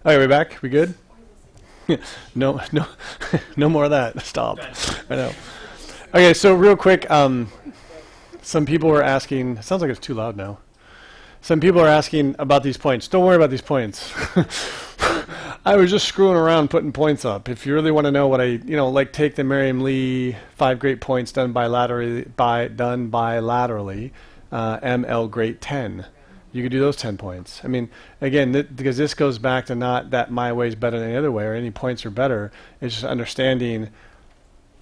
Okay, we back? We good? No, no, no more of that. Stop. I know. Okay, so real quick, some people were asking, it sounds like it's too loud now. Some people are asking about these points. Don't worry about these points. I was just screwing around putting points up. If you really want to know what like take the Merriam-Lee 5 great points done bilaterally, ML great 10. You could do those 10 points. I mean, again, because this goes back to not that my way is better than the other way or any points are better. It's just understanding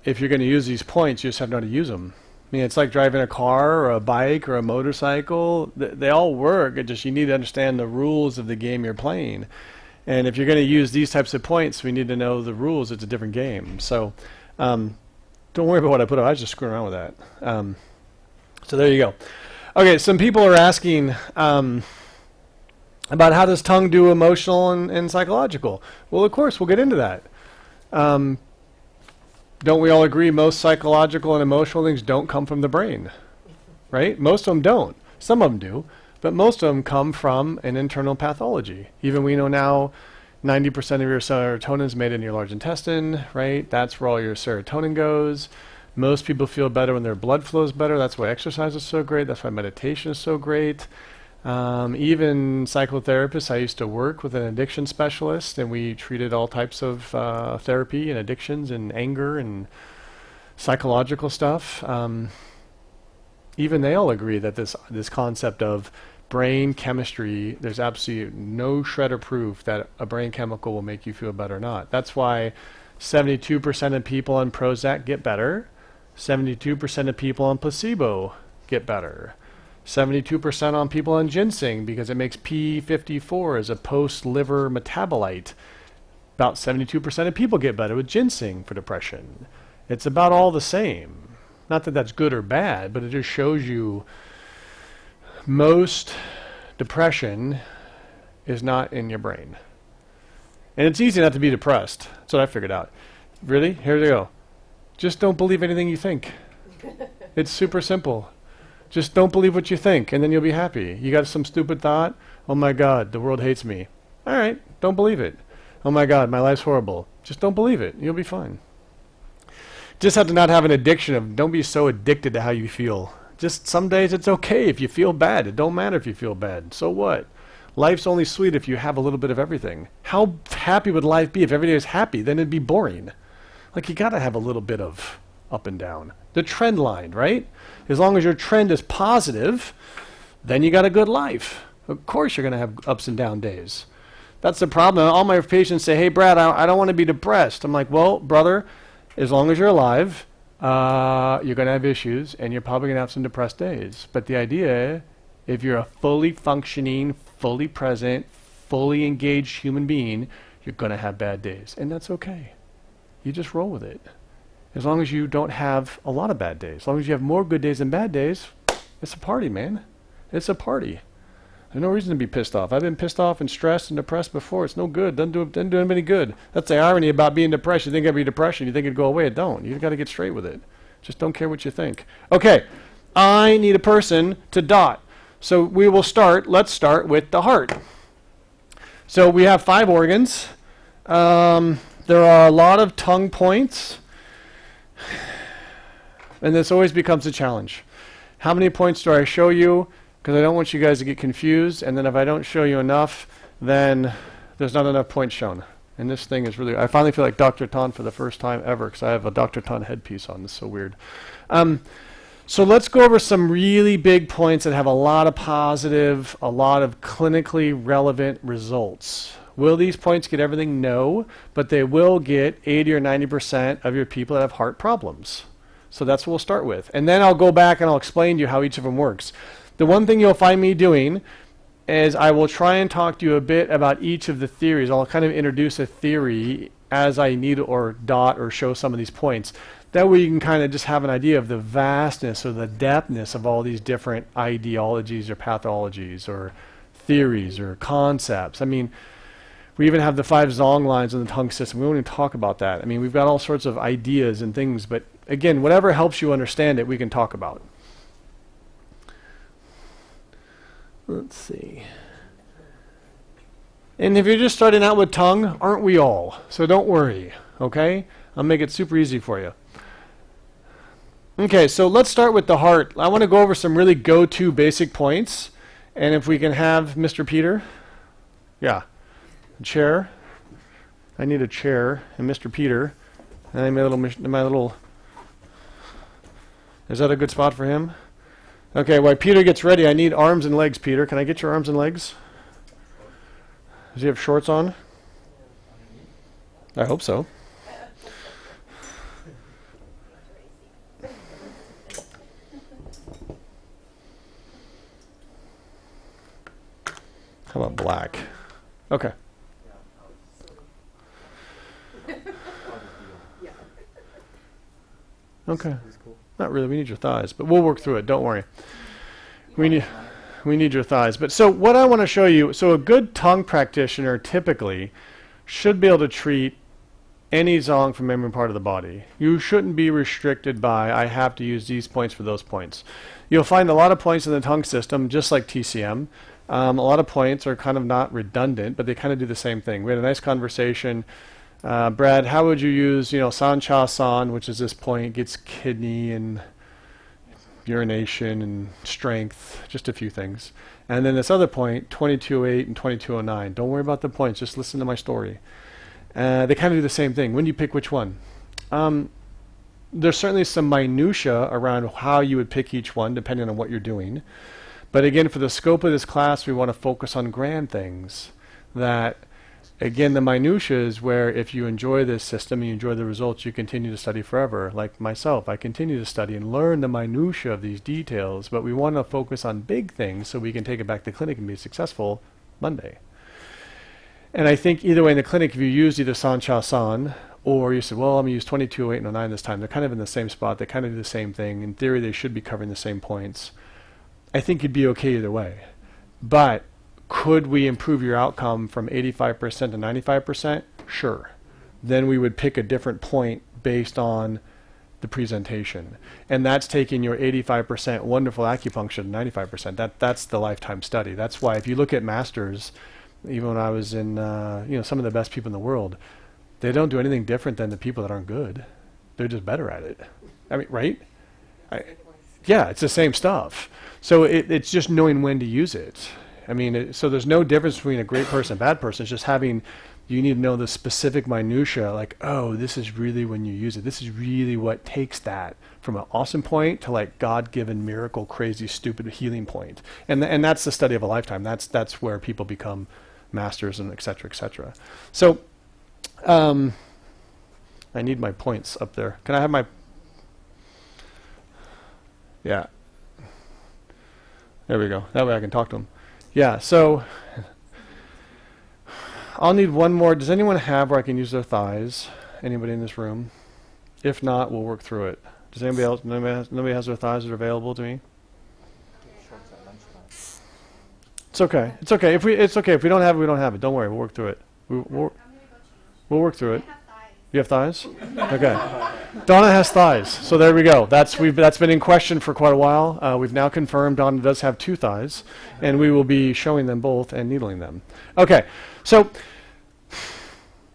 if you're going to use these points, you just have to know how to use them. I mean, it's like driving a car or a bike or a motorcycle. They all work. It just you need to understand the rules of the game you're playing. And if you're going to use these types of points, we need to know the rules. It's a different game. So don't worry about what I put up. I was just screwing around with that. So there you go. Okay, some people are asking about how does Tung do emotional and psychological. Well, of course, we'll get into that. Don't we all agree most psychological and emotional things don't come from the brain, right? Most of them don't. Some of them do, but most of them come from an internal pathology. Even we know now 90% of your serotonin is made in your large intestine, right? That's where all your serotonin goes. Most people feel better when their blood flow is better. That's why exercise is so great. That's why meditation is so great. Even psychotherapists, I used to work with an addiction specialist, and we treated all types of therapy and addictions and anger and psychological stuff. Even they all agree that this concept of brain chemistry, there's absolutely no shred of proof that a brain chemical will make you feel better or not. That's why 72% of people on Prozac get better. 72% of people on placebo get better. 72% on people on ginseng because it makes P54 as a post-liver metabolite. About 72% of people get better with ginseng for depression. It's about all the same. Not that that's good or bad, but it just shows you most depression is not in your brain. And it's easy not to be depressed. That's what I figured out. Really? Here we go. Just don't believe anything you think. It's super simple. Just don't believe what you think, and then you'll be happy. You got some stupid thought? Oh my God, the world hates me. All right, don't believe it. Oh my God, my life's horrible. Just don't believe it. You'll be fine. Just have to not have an addiction of, don't be so addicted to how you feel. Just some days it's okay if you feel bad. It don't matter if you feel bad. So what? Life's only sweet if you have a little bit of everything. How happy would life be if every day was happy? Then it'd be boring. Like you got to have a little bit of up and down. The trend line, right? As long as your trend is positive, then you got a good life. Of course you're going to have ups and down days. That's the problem. All my patients say, hey, Brad, I don't want to be depressed. I'm like, well, brother, as long as you're alive, you're going to have issues, and you're probably going to have some depressed days. But the idea, if you're a fully functioning, fully present, fully engaged human being, you're going to have bad days. And that's okay. You just roll with it. As long as you don't have a lot of bad days. As long as you have more good days than bad days, it's a party, man. It's a party. There's no reason to be pissed off. I've been pissed off and stressed and depressed before. It's no good. Doesn't do anybody good. That's the irony about being depressed. You think it'd be depression. You think it'd go away. It don't. You've got to get straight with it. Just don't care what you think. Okay. I need a person to dot. So we will start. Let's start with the heart. So we have 5 organs. There are a lot of tongue points. And this always becomes a challenge. How many points do I show you? Because I don't want you guys to get confused. And then if I don't show you enough, then there's not enough points shown. And this thing is really, I finally feel like Dr. Tan for the first time ever because I have a Dr. Tan headpiece on. This is so weird. So let's go over some really big points that have a lot of positive, a lot of clinically relevant results. Will these points get everything? No, but they will get 80 or 90% of your people that have heart problems. So that's what we'll start with. And then I'll go back and I'll explain to you how each of them works. The one thing you'll find me doing is I will try and talk to you a bit about each of the theories. I'll kind of introduce a theory as I need or dot or show some of these points. That way you can kind of just have an idea of the vastness or the depthness of all these different ideologies or pathologies or theories or concepts. I mean, we even have the 5 Zong lines in the tongue system. We won't even talk about that. I mean, we've got all sorts of ideas and things, but again, whatever helps you understand it, we can talk about. Let's see. And if you're just starting out with Tung, aren't we all? So don't worry, okay? I'll make it super easy for you. Okay, so let's start with the heart. I want to go over some really go-to basic points. And if we can have Mr. Peter. Yeah. A chair. I need a chair. And Mr. Peter. And my little... Is that a good spot for him? Okay, while Peter gets ready, I need arms and legs, Peter. Can I get your arms and legs? Does he have shorts on? I hope so. How about black? Okay. Okay. Not really. We need your thighs, but we'll work through it. Don't worry. We need your thighs. But so what I want to show you, so a good Tung practitioner typically should be able to treat any zong from every part of the body. You shouldn't be restricted by, I have to use these points for those points. You'll find a lot of points in the Tung system, just like TCM. A lot of points are kind of not redundant, but they kind of do the same thing. We had a nice conversation. Brad, how would you use, San Cha San, which is this point, gets kidney and urination and strength, just a few things. And then this other point, 2208 and 2209. Don't worry about the points, just listen to my story. They kind of do the same thing. When do you pick which one? There's certainly some minutia around how you would pick each one, depending on what you're doing. But again, for the scope of this class, we want to focus on grand things. That, again, the minutia is where if you enjoy this system and you enjoy the results, you continue to study forever. Like myself, I continue to study and learn the minutia of these details, but we want to focus on big things so we can take it back to the clinic and be successful Monday. And I think either way in the clinic, if you use either San Cha San, or you said, well, I'm going to use 2208 and 09 this time, they're kind of in the same spot, they kind of do the same thing. In theory, they should be covering the same points. I think you'd be okay either way. But could we improve your outcome from 85% to 95%? Sure. Then we would pick a different point based on the presentation. And that's taking your 85% wonderful acupuncture to 95%. That's the lifetime study. That's why if you look at masters, even when I was in some of the best people in the world, they don't do anything different than the people that aren't good. They're just better at it. I mean, right? Yeah, it's the same stuff. So it's just knowing when to use it. I mean, so there's no difference between a great person and a bad person. It's just you need to know the specific minutia, like, oh, this is really when you use it. This is really what takes that from an awesome point to like God-given miracle, crazy, stupid healing point. And that's the study of a lifetime. That's where people become masters and et cetera, et cetera. So I need my points up there. Can I have my... Yeah. There we go. That way I can talk to them. Yeah, so I'll need one more. Does anyone have where I can use their thighs? Anybody in this room? If not, we'll work through it. Does anybody else? Nobody has their thighs that are available to me? It's okay. It's okay. It's okay. If we don't have it, we don't have it. Don't worry. We'll work through it. We'll work through it. You have thighs? Okay. Donna has thighs, so there we go. That's been in question for quite a while. We've now confirmed Donna does have 2 thighs, and we will be showing them both and needling them. Okay, so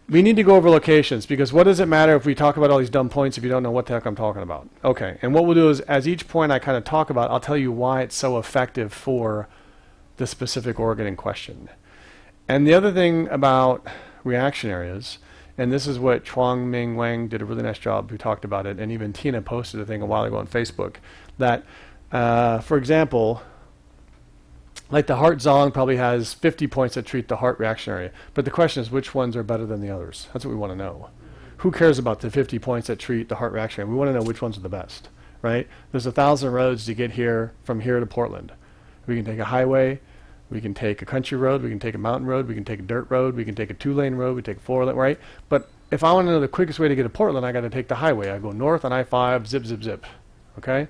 we need to go over locations, because what does it matter if we talk about all these dumb points if you don't know what the heck I'm talking about? Okay, and what we'll do is, as each point I kind of talk about, I'll tell you why it's so effective for the specific organ in question. And the other thing about reaction areas, and this is what Chuang Ming Wang did a really nice job, who talked about it, and even Tina posted a thing a while ago on Facebook, that, for example, like the heart zong probably has 50 points that treat the heart reaction area, but the question is which ones are better than the others? That's what we want to know. Who cares about the 50 points that treat the heart reaction area? We want to know which ones are the best, right? There's 1,000 roads to get here, from here to Portland. We can take a highway, we can take a country road, we can take a mountain road, we can take a dirt road, we can take a 2-lane road, we take a 4-lane, right? But if I want to know the quickest way to get to Portland, I got to take the highway. I go north on I-5, zip, zip, zip, okay?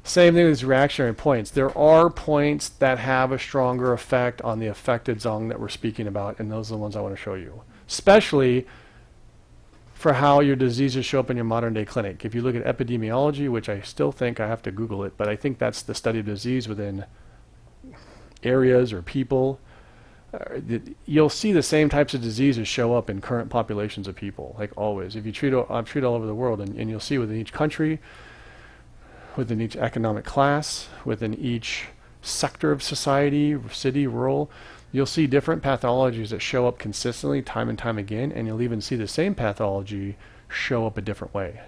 Same thing with reactionary points. There are points that have a stronger effect on the affected zong that we're speaking about, and those are the ones I want to show you, especially for how your diseases show up in your modern day clinic. If you look at epidemiology, which I still think I have to Google it, but I think that's the study of disease within areas or people. you'll see the same types of diseases show up in current populations of people, like always. If you treat all over the world, and you'll see within each country, within each economic class, within each sector of society, city, rural, you'll see different pathologies that show up consistently time and time again, and you'll even see the same pathology show up a different way.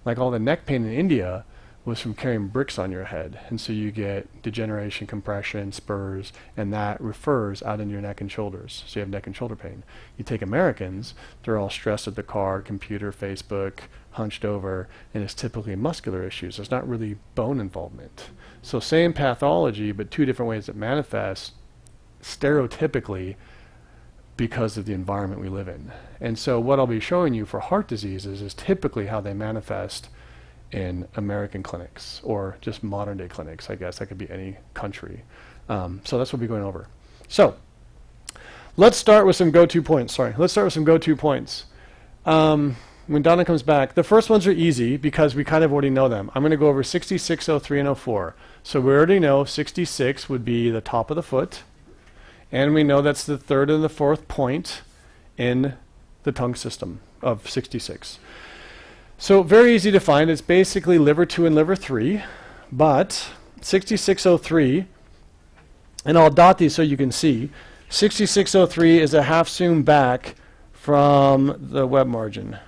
Like all the neck pain in India was from carrying bricks on your head, and so you get degeneration, compression, spurs, and that refers out into your neck and shoulders, so you have neck and shoulder pain. You take Americans, they're all stressed at the car, computer, Facebook, hunched over, and it's typically muscular issues. There's not really bone involvement. So same pathology, but two different ways that manifest stereotypically because of the environment we live in. And so what I'll be showing you for heart diseases is typically how they manifest in American clinics, or just modern day clinics, I guess. That could be any country. So that's what we'll be going over. So let's start with some go-to points. When Donna comes back, the first ones are easy because we kind of already know them. I'm going to go over 66, 03, and 04. So we already know 66 would be the top of the foot, and we know that's the third and the fourth point in the tongue system of 66. So very easy to find. It's basically liver 2 and liver 3, but 6603, and I'll dot these so you can see, 6603 is a half zoom back from the web margin.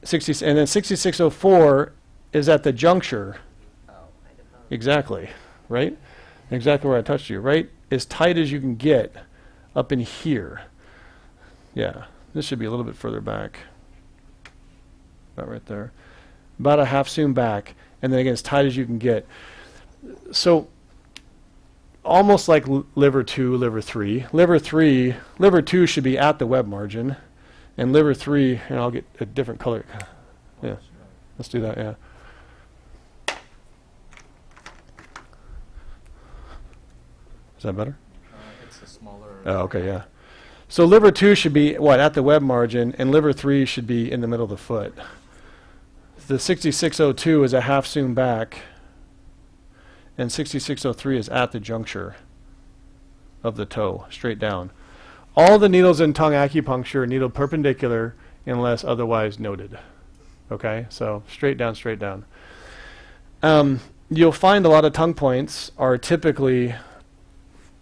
And then 6604 is at the juncture. Exactly, right? Exactly where I touched you, right? As tight as you can get up in here. Yeah, this should be a little bit further back. About right there. About a half zoom back, and then again as tight as you can get. So almost like liver 2, liver 3. Liver 2 should be at the web margin, and liver 3, and I'll get a different color. Yeah, let's do that, yeah. Is that better? It's a smaller... Oh, okay, yeah. So liver 2 should be, what, at the web margin, and liver 3 should be in the middle of the foot. The 6602 is a half zoom back, and 6603 is at the juncture of the toe, straight down. All the needles in tongue acupuncture are needle perpendicular unless otherwise noted. Okay, so straight down, straight down. You'll find a lot of tongue points are typically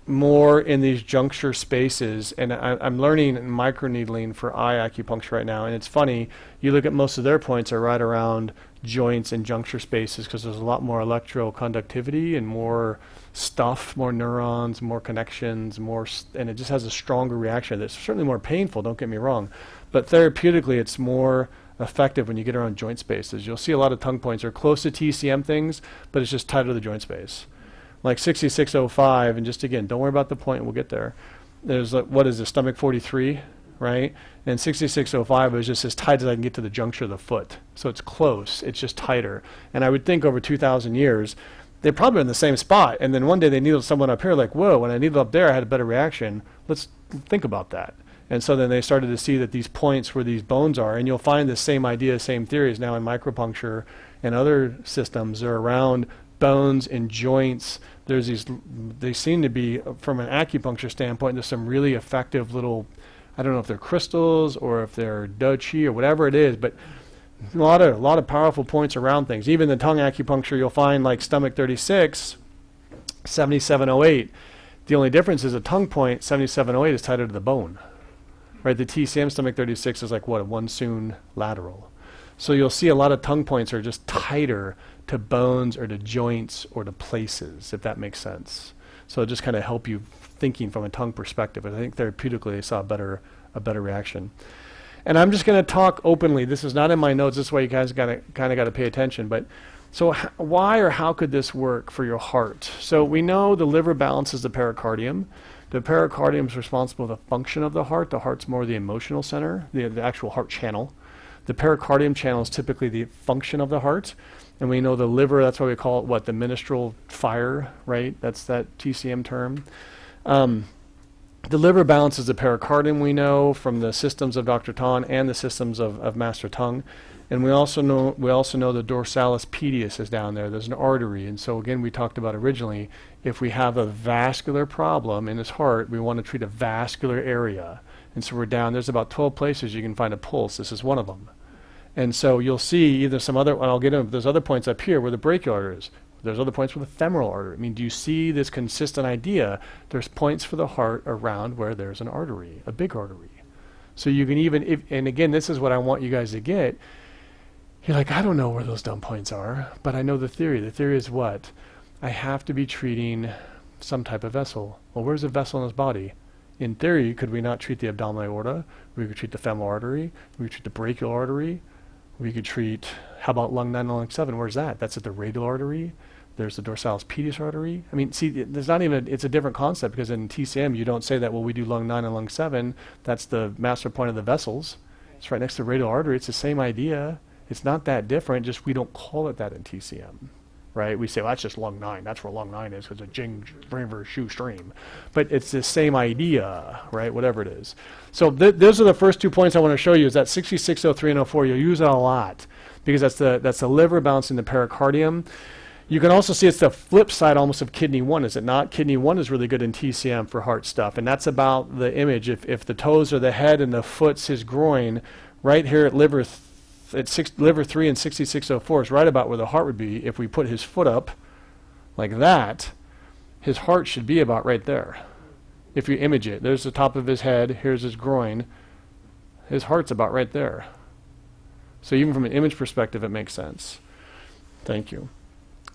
more in these juncture spaces, and I'm learning microneedling for eye acupuncture right now, and it's funny, you look at most of their points are right around joints and juncture spaces because there's a lot more electroconductivity and more stuff, more neurons, more connections, and it just has a stronger reaction. It's certainly more painful, don't get me wrong, but therapeutically it's more effective when you get around joint spaces. You'll see a lot of tongue points are close to TCM things, but it's just tight to the joint space. Like 6605, and just again, don't worry about the point, we'll get there. There's like, what is this, stomach 43, right? And 6605 is just as tight as I can get to the juncture of the foot. So it's close, it's just tighter. And I would think over 2,000 years, they're probably in the same spot. And then one day they needled someone up here, like, whoa, when I needled up there, I had a better reaction. Let's think about that. And so then they started to see that these points where these bones are, and you'll find the same idea, same theories now in micropuncture and other systems. They're around bones and joints. There's these, they seem to be, from an acupuncture standpoint, there's some really effective little, I don't know if they're crystals or if they're dochi or whatever it is, but a lot of powerful points around things. Even the tongue acupuncture, you'll find like stomach 36, 7708. The only difference is a tongue point, 7708, is tighter to the bone. Right, the TCM stomach 36 is like what, a one soon lateral. So you'll see a lot of tongue points are just tighter to bones or to joints or to places, if that makes sense. So it just kind of help you thinking from a tongue perspective. And I think therapeutically they saw a better reaction. And I'm just going to talk openly. This is not in my notes. This is why you guys kind of got to pay attention. But so why or how could this work for your heart? So we know the liver balances the pericardium. The pericardium is responsible for the function of the heart. The heart's more the emotional center, the actual heart channel. The pericardium channel is typically the function of the heart. And we know the liver, that's why we call it, what, the ministral fire, right? That's that TCM term. The liver balances the pericardium, we know from the systems of Dr. Tan and the systems of Master Tung. And we also know the dorsalis pedis is down there. There's an artery. And so again, we talked about originally, if we have a vascular problem in his heart, we want to treat a vascular area. And so we're down, there's about 12 places you can find a pulse. This is one of them. And so you'll see either some other, and I'll get into, there's other points up here where the brachial artery is. There's other points with the femoral artery. I mean, do you see this consistent idea? There's points for the heart around where there's an artery, a big artery. So you can even, and again, this is what I want you guys to get. You're like, I don't know where those dumb points are, but I know the theory. The theory is what? I have to be treating some type of vessel. Well, where's the vessel in his body? In theory, could we not treat the abdominal aorta? We could treat the femoral artery. We could treat the brachial artery. We could treat, how about lung 9 and lung 7? Where's that? That's at the radial artery. There's the dorsalis pedis artery. I mean, see, there's not even, it's a different concept because in TCM you don't say that, well, we do lung 9 and lung 7. That's the master point of the vessels. It's right next to the radial artery. It's the same idea. It's not that different, just we don't call it that in TCM, right? We say, well, that's just lung 9. That's where lung 9 is because it's a jing, river, shoe stream. But it's the same idea, right? Whatever it is. So those are the first 2 points I want to show you is that 6603 and 04. You'll use it a lot because that's the liver balancing the pericardium. You can also see it's the flip side almost of kidney 1, is it not? Kidney 1 is really good in TCM for heart stuff, and that's about the image. If the toes are the head and the foot's his groin, right here at liver 3 and 6604 is right about where the heart would be. If we put his foot up like that, his heart should be about right there. If you image it, there's the top of his head, here's his groin, his heart's about right there. So even from an image perspective, it makes sense. Thank you.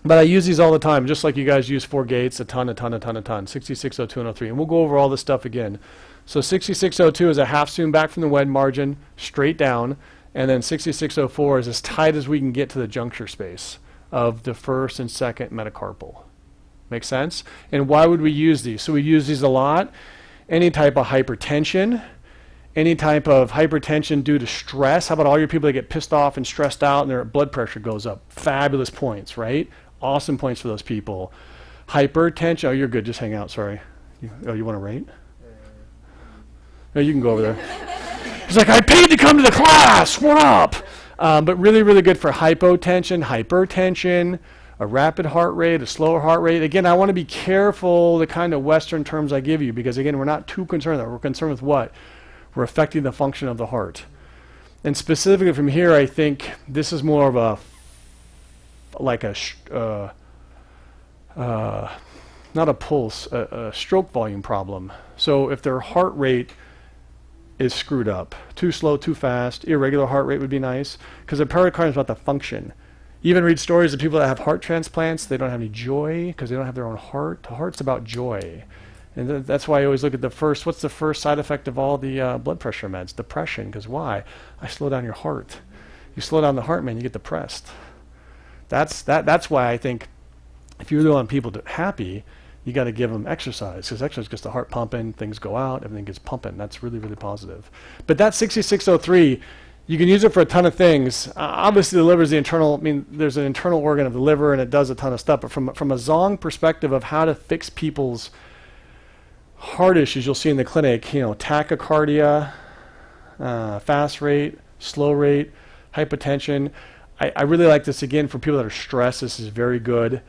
But I use these all the time, just like you guys use 4 gates, a ton, 6602 and 03. And we'll go over all this stuff again. So 6602 is a half zoom back from the wedge margin, straight down. And then 6604 is as tight as we can get to the juncture space of the first and second metacarpal. Make sense? And why would we use these? So we use these a lot. Any type of hypertension, any type of hypertension due to stress. How about all your people that get pissed off and stressed out and their blood pressure goes up? Fabulous points, right? Awesome points for those people. Hypertension. Oh, you're good. Just hang out. Sorry. You want to rate? No, you can go over there. He's like, I paid to come to the class. What up? But really, really good for hypotension, hypertension, a rapid heart rate, a slower heart rate. Again, I want to be careful the kind of Western terms I give you because, again, we're not too concerned with that. We're concerned with what? We're affecting the function of the heart. And specifically from here, I think this is more of a, like a, not a pulse, a stroke volume problem. So if their heart rate is screwed up, too slow, too fast, irregular heart rate would be nice, because the pericardium is about the function. You even read stories of people that have heart transplants, they don't have any joy because they don't have their own heart. The heart's about joy. And that's why I always look at the first, what's the first side effect of all the blood pressure meds? Depression, because why? I slow down your heart. You slow down the heart, man, you get depressed. That's why I think if you really want people to happy, you got to give them exercise, because exercise gets the heart pumping, things go out, everything gets pumping. That's really, really positive. But that 6603, you can use it for a ton of things. Obviously, the liver is the internal, I mean, there's an internal organ of the liver, and it does a ton of stuff. But from a Zong perspective of how to fix people's heart issues, you'll see in the clinic, you know, tachycardia, fast rate, slow rate, hypotension. I really like this, again, for people that are stressed. This is very good.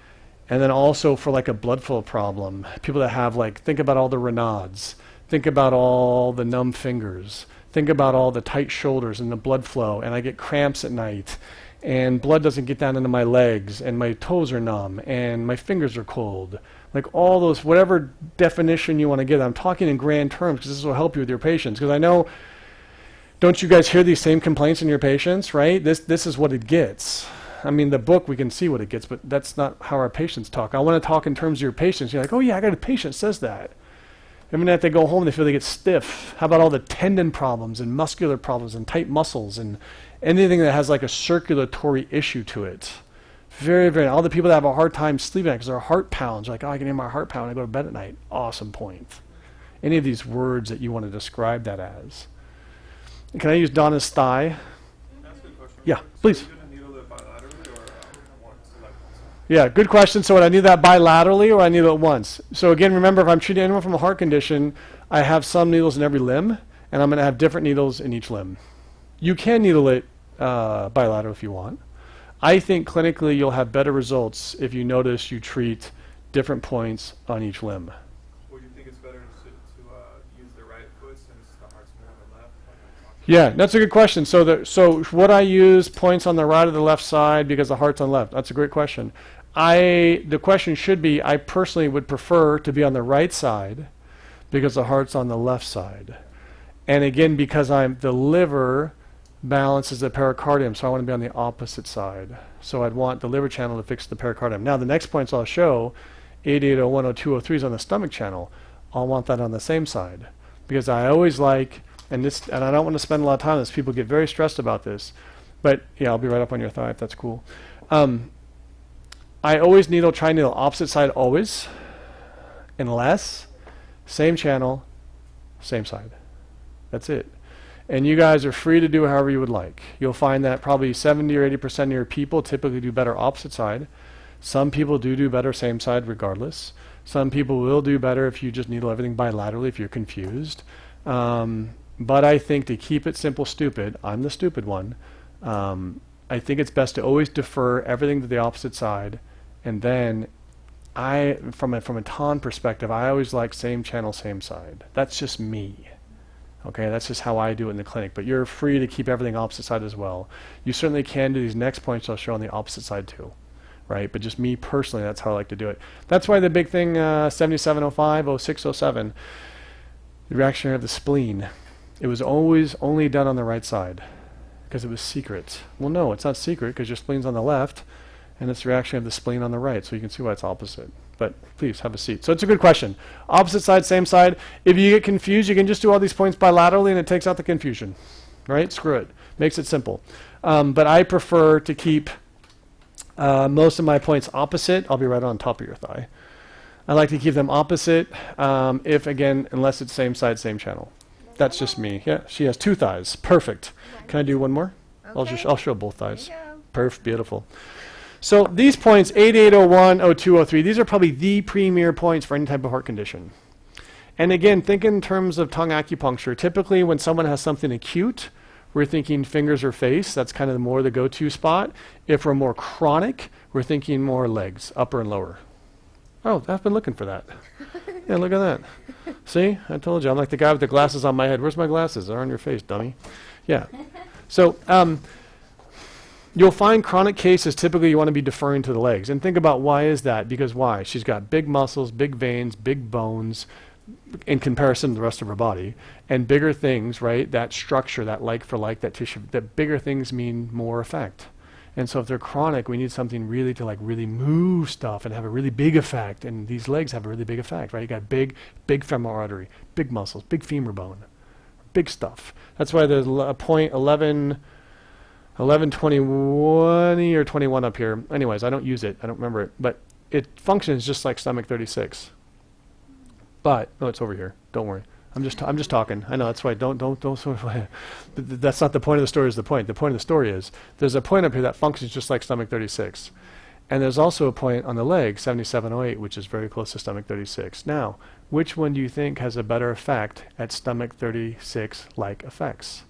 And then also for like a blood flow problem, people that have, like, think about all the Raynaud's, think about all the numb fingers, think about all the tight shoulders and the blood flow, and I get cramps at night, and blood doesn't get down into my legs, and my toes are numb, and my fingers are cold. Like all those, whatever definition you want to give. I'm talking in grand terms because this will help you with your patients. Because I know, don't you guys hear these same complaints in your patients, right? This is what it gets. I mean, the book, we can see what it gets, but that's not how our patients talk. I want to talk in terms of your patients. You're like, oh yeah, I got a patient that says that. I mean, if they go home, they feel they get stiff. How about all the tendon problems and muscular problems and tight muscles and anything that has like a circulatory issue to it? Very, very, all the people that have a hard time sleeping because their heart pounds, like, oh, I can hear my heart pound when I go to bed at night. Awesome point. Any of these words that you want to describe that as. Can I use Donna's thigh? That's a good question. Yeah, please. Yeah, good question. So would I need that bilaterally or I need it once? So again, remember, if I'm treating anyone from a heart condition, I have some needles in every limb, and I'm going to have different needles in each limb. You can needle it bilateral if you want. I think clinically you'll have better results if you notice you treat different points on each limb. Would you think it's better to use the right foot since the heart's more on the left? Yeah, that's a good question. So would I use points on the right or the left side because the heart's on the left? That's a great question. The question should be, I personally would prefer to be on the right side because the heart's on the left side. And again, because the liver balances the pericardium, so I want to be on the opposite side. So I'd want the liver channel to fix the pericardium. Now the next points I'll show, 8801, 02, 03 is on the stomach channel. I'll want that on the same side because I always like, and I don't want to spend a lot of time on this, people get very stressed about this, but yeah, I'll be right up on your thigh if that's cool. I always try needle opposite side always, unless same channel, same side. That's it. And you guys are free to do however you would like. You'll find that probably 70 or 80% of your people typically do better opposite side. Some people do better same side regardless. Some people will do better if you just needle everything bilaterally if you're confused. But I think to keep it simple, stupid, I'm the stupid one, I think it's best to always defer everything to the opposite side. And then from a ton perspective, I always like same channel, same side. That's just me. Okay, that's just how I do it in the clinic, but you're free to keep everything opposite side as well. You certainly can do these next points I'll show on the opposite side too, right? But just me personally, that's how I like to do it. That's why the big thing, 7705, 0607, the reaction of the spleen, it was always only done on the right side because it was secret. Well, no, it's not secret because your spleen's on the left and it's the reaction of the spleen on the right, so you can see why it's opposite. But please have a seat. So it's a good question. Opposite side, same side. If you get confused, you can just do all these points bilaterally and it takes out the confusion, right? Screw it. Makes it simple. But I prefer to keep most of my points opposite. I'll be right on top of your thigh. I like to keep them opposite unless it's same side, same channel. That's just me. Yeah, she has two thighs. Perfect. Can I do one more? Okay. I'll show both thighs. Perfect. Beautiful. So these points, 8801, 02, 03, these are probably the premier points for any type of heart condition. And again, think in terms of tongue acupuncture. Typically when someone has something acute, we're thinking fingers or face. That's kind of more the go-to spot. If we're more chronic, we're thinking more legs, upper and lower. Oh, I've been looking for that. Yeah, look at that. See, I told you, I'm like the guy with the glasses on my head. Where's my glasses? They're on your face, dummy. Yeah. So, you'll find chronic cases, typically you want to be deferring to the legs. And think about why is that? Because why? She's got big muscles, big veins, big bones in comparison to the rest of her body. And bigger things, right? That structure, that like for like, that tissue, that bigger things mean more effect. And so if they're chronic, we need something really to like really move stuff and have a really big effect. And these legs have a really big effect, right? You got big femoral artery, big muscles, big femur bone, big stuff. That's why there's a point 11, 20 or 21 up here. Anyways, I don't use it. I don't remember it. But it functions just like stomach 36. But, no, it's over here. Don't worry. I'm just talking. I know, that's why don't sort of, that's not the point of the story is the point. The point of the story is there's a point up here that functions just like stomach 36. And there's also a point on the leg, 7708, which is very close to stomach 36. Now, which one do you think has a better effect at stomach 36-like effects?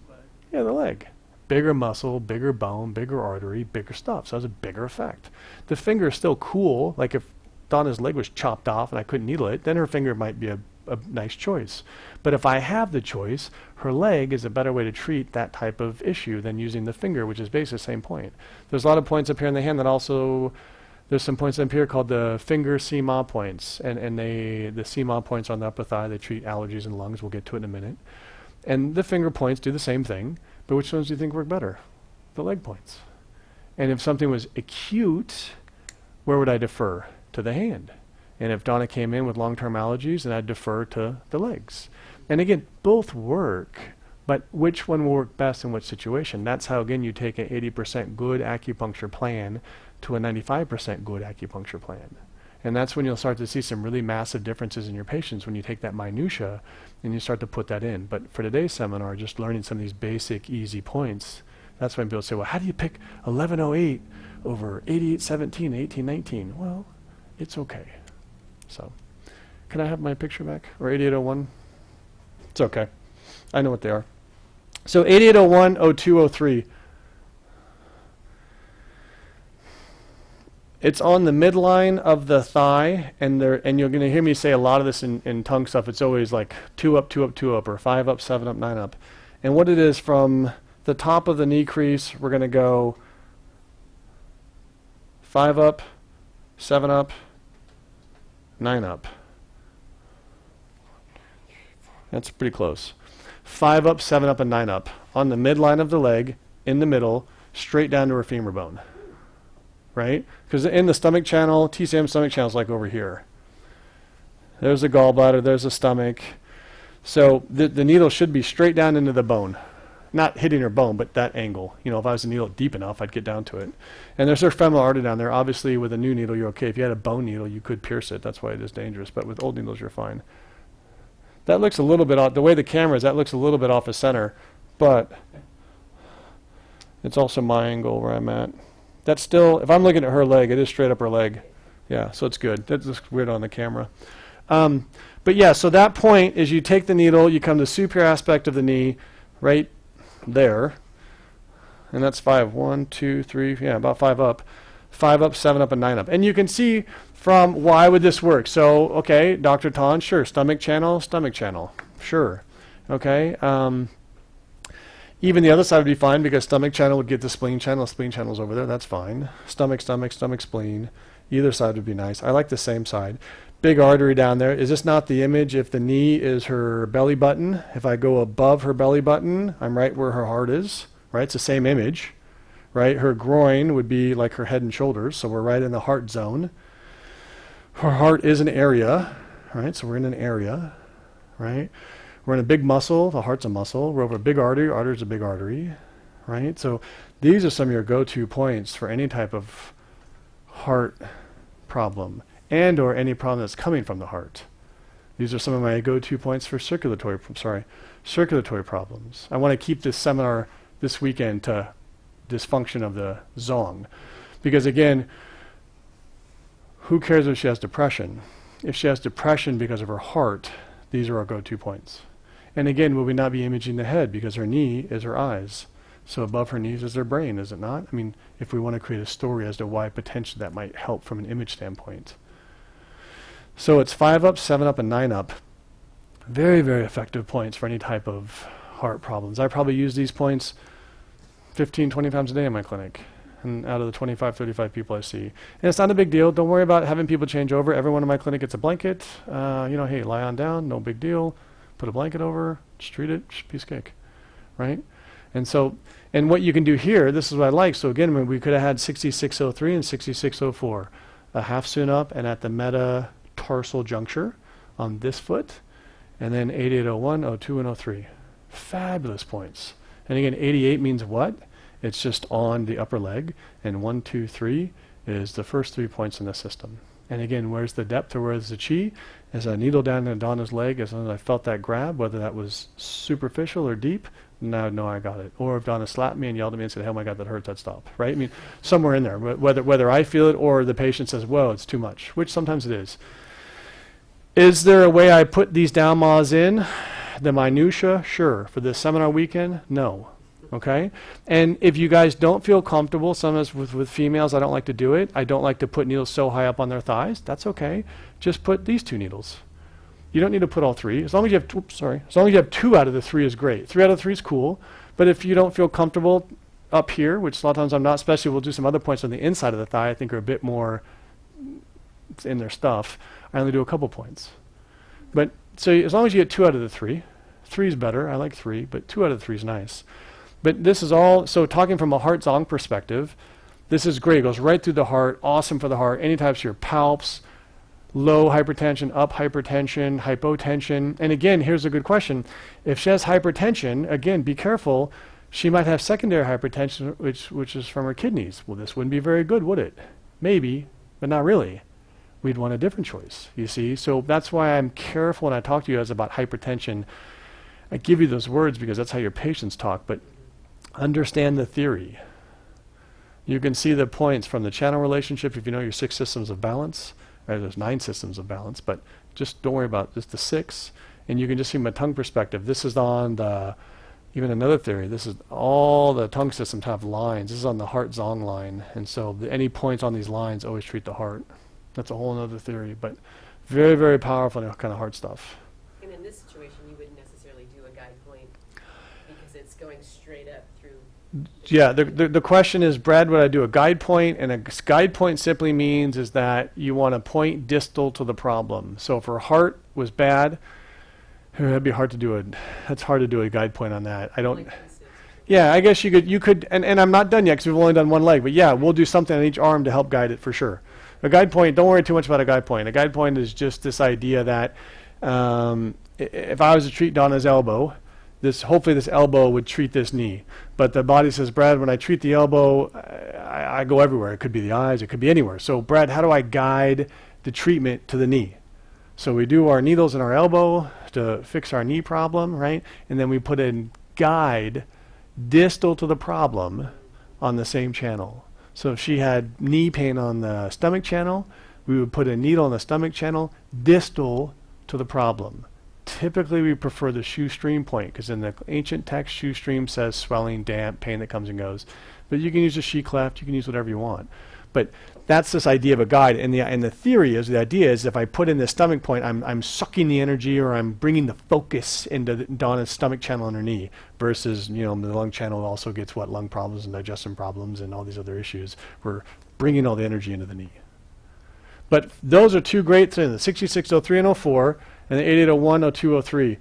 Yeah, the leg. Bigger muscle, bigger bone, bigger artery, bigger stuff. So it has a bigger effect. The finger is still cool. Like if Donna's leg was chopped off and I couldn't needle it, then her finger might be a nice choice. But if I have the choice, her leg is a better way to treat that type of issue than using the finger, which is basically the same point. There's a lot of points up here in the hand that also, there's some points up here called the finger CMA points. And the CMA points on the upper thigh, they treat allergies and lungs. We'll get to it in a minute. And the finger points do the same thing. But which ones do you think work better? The leg points. And if something was acute, where would I defer? To the hand. And if Donna came in with long-term allergies, then I'd defer to the legs. And again, both work, but which one will work best in which situation? That's how, again, you take an 80% good acupuncture plan to a 95% good acupuncture plan. And that's when you'll start to see some really massive differences in your patients when you take that minutia and you start to put that in. But for today's seminar, just learning some of these basic, easy points, that's when people say, well, how do you pick 1108 over 8817, 1819. Well, it's okay. So, can I have my picture back? Or 8801? It's okay. I know what they are. So 8801, 02, 03. It's on the midline of the thigh, and you're going to hear me say a lot of this in tongue stuff. It's always like 2 up, 2 up, 2 up, or 5 up, 7 up, 9 up. And what it is, from the top of the knee crease, we're going to go 5 up, 7 up, 9 up. That's pretty close. 5 up, 7 up, and 9 up. On the midline of the leg, in the middle, straight down to her femur bone. Right? Because in the stomach channel, TCM stomach channel is like over here. There's the gallbladder, there's the stomach. So the needle should be straight down into the bone. Not hitting her bone, but that angle. You know, if I was a needle deep enough, I'd get down to it. And there's her femoral artery down there. Obviously, with a new needle, you're okay. If you had a bone needle, you could pierce it. That's why it is dangerous. But with old needles, you're fine. That looks a little bit off. The way the camera is, that looks a little bit off of center. But it's also my angle where I'm at. That's still, if I'm looking at her leg, it is straight up her leg. Yeah, so it's good. That looks weird on the camera. But yeah, so that point is you take the needle, you come to the superior aspect of the knee, right there. And that's 5. 1, 2, 3, yeah, about 5 up. 5 up, 7 up, and 9 up. And you can see from why would this work. So, okay, Dr. Tan, sure. Stomach channel, sure. Okay. Even the other side would be fine because stomach channel would get the spleen channel's over there, that's fine. Stomach, spleen. Either side would be nice. I like the same side. Big artery down there. Is this not the image if the knee is her belly button? If I go above her belly button, I'm right where her heart is, right? It's the same image, right? Her groin would be like her head and shoulders, so we're right in the heart zone. Her heart is an area, right? So we're in an area, right? We're in a big muscle. The heart's a muscle. We're over a big artery. Artery's a big artery, right? So these are some of your go-to points for any type of heart problem and or any problem that's coming from the heart. These are some of my go-to points for circulatory problems. I want to keep this seminar this weekend to dysfunction of the zong. Because again, who cares if she has depression? If she has depression because of her heart, these are our go-to points. And again, will we not be imaging the head because her knee is her eyes? So above her knees is her brain, is it not? I mean, if we want to create a story as to why potentially that might help from an image standpoint. So it's 5 up, 7 up, and 9 up. Very, very effective points for any type of heart problems. I probably use these points 15, 20 times a day in my clinic. And out of the 25, 35 people I see. And it's not a big deal. Don't worry about having people change over. Everyone in my clinic gets a blanket. Hey, lie on down, no big deal. Put a blanket over, just treat it, piece of cake, right? And so, and what you can do here, this is what I like. So again, we could have had 6603 and 6604. A half soon up and at the metatarsal juncture on this foot. And then 8801, 02, and 03. Fabulous points. And again, 88 means what? It's just on the upper leg, and 1, 2, 3 is the first 3 points in the system. And again, where's the depth or where's the chi? As a needle down in Donna's leg, as soon as I felt that grab, whether that was superficial or deep, now I know I got it. Or if Donna slapped me and yelled at me and said, "Oh my God, that hurts," I'd stop. Right? I mean, somewhere in there, whether I feel it or the patient says, "Whoa, it's too much," which sometimes it is. Is there a way I put these down mas in? The minutia? Sure. For this seminar weekend? No. Okay? And if you guys don't feel comfortable, sometimes with females, I don't like to do it. I don't like to put needles so high up on their thighs. That's okay. Just put these 2 needles. You don't need to put all 3. As long as you have, as long as you have 2 out of the 3 is great. 3 out of 3 is cool. But if you don't feel comfortable up here, which a lot of times I'm not, especially we'll do some other points on the inside of the thigh I think are a bit more in their stuff, I only do a couple points. But so as long as you get 2 out of the 3, 3 is better. I like 3, but 2 out of the 3 is nice. But this is all, so talking from a heart zong perspective, this is great. It goes right through the heart, awesome for the heart. Any types of your palps, low hypertension, up hypertension, hypotension. And again, here's a good question. If she has hypertension, again, be careful. She might have secondary hypertension, which is from her kidneys. Well, this wouldn't be very good, would it? Maybe, but not really. We'd want a different choice, you see? So that's why I'm careful when I talk to you guys about hypertension. I give you those words because that's how your patients talk, but understand the theory. You can see the points from the channel relationship if you know your 6 systems of balance. Right, there's 9 systems of balance, but just don't worry about just the 6. And you can just see from a tongue perspective, this is on the, even another theory, this is all the tongue systems have lines. This is on the heart-zong line. And so any points on these lines always treat the heart. That's a whole other theory, but very, very powerful kind of heart stuff. And in this situation, you wouldn't necessarily do a guide point because it's going straight up through. Yeah, the question is, Brad, would I do a guide point? And a guide point simply means is that you want to point distal to the problem. So if her heart was bad, that'd be hard to do that's hard to do a guide point on that. I don't. Yeah, I guess you could, and I'm not done yet because we've only done one leg. But yeah, we'll do something on each arm to help guide it for sure. A guide point, don't worry too much about a guide point. A guide point is just this idea that if I was to treat Donna's elbow, hopefully this elbow would treat this knee. But the body says, Brad, when I treat the elbow, I go everywhere. It could be the eyes, it could be anywhere. So Brad, how do I guide the treatment to the knee? So we do our needles in our elbow to fix our knee problem, right? And then we put in guide distal to the problem on the same channel. So if she had knee pain on the stomach channel, we would put a needle on the stomach channel distal to the problem. Typically we prefer the shoestring point because in the ancient text, shoestring says swelling, damp, pain that comes and goes. But you can use a she cleft, you can use whatever you want. But that's this idea of a guide. And the theory is, the idea is if I put in the stomach point, I'm sucking the energy or I'm bringing the focus into Donna's stomach channel on her knee versus, the lung channel also gets lung problems and digestion problems and all these other issues. We're bringing all the energy into the knee. But those are 2 great things, the 6603 and 04 and the 8801, 02, 03.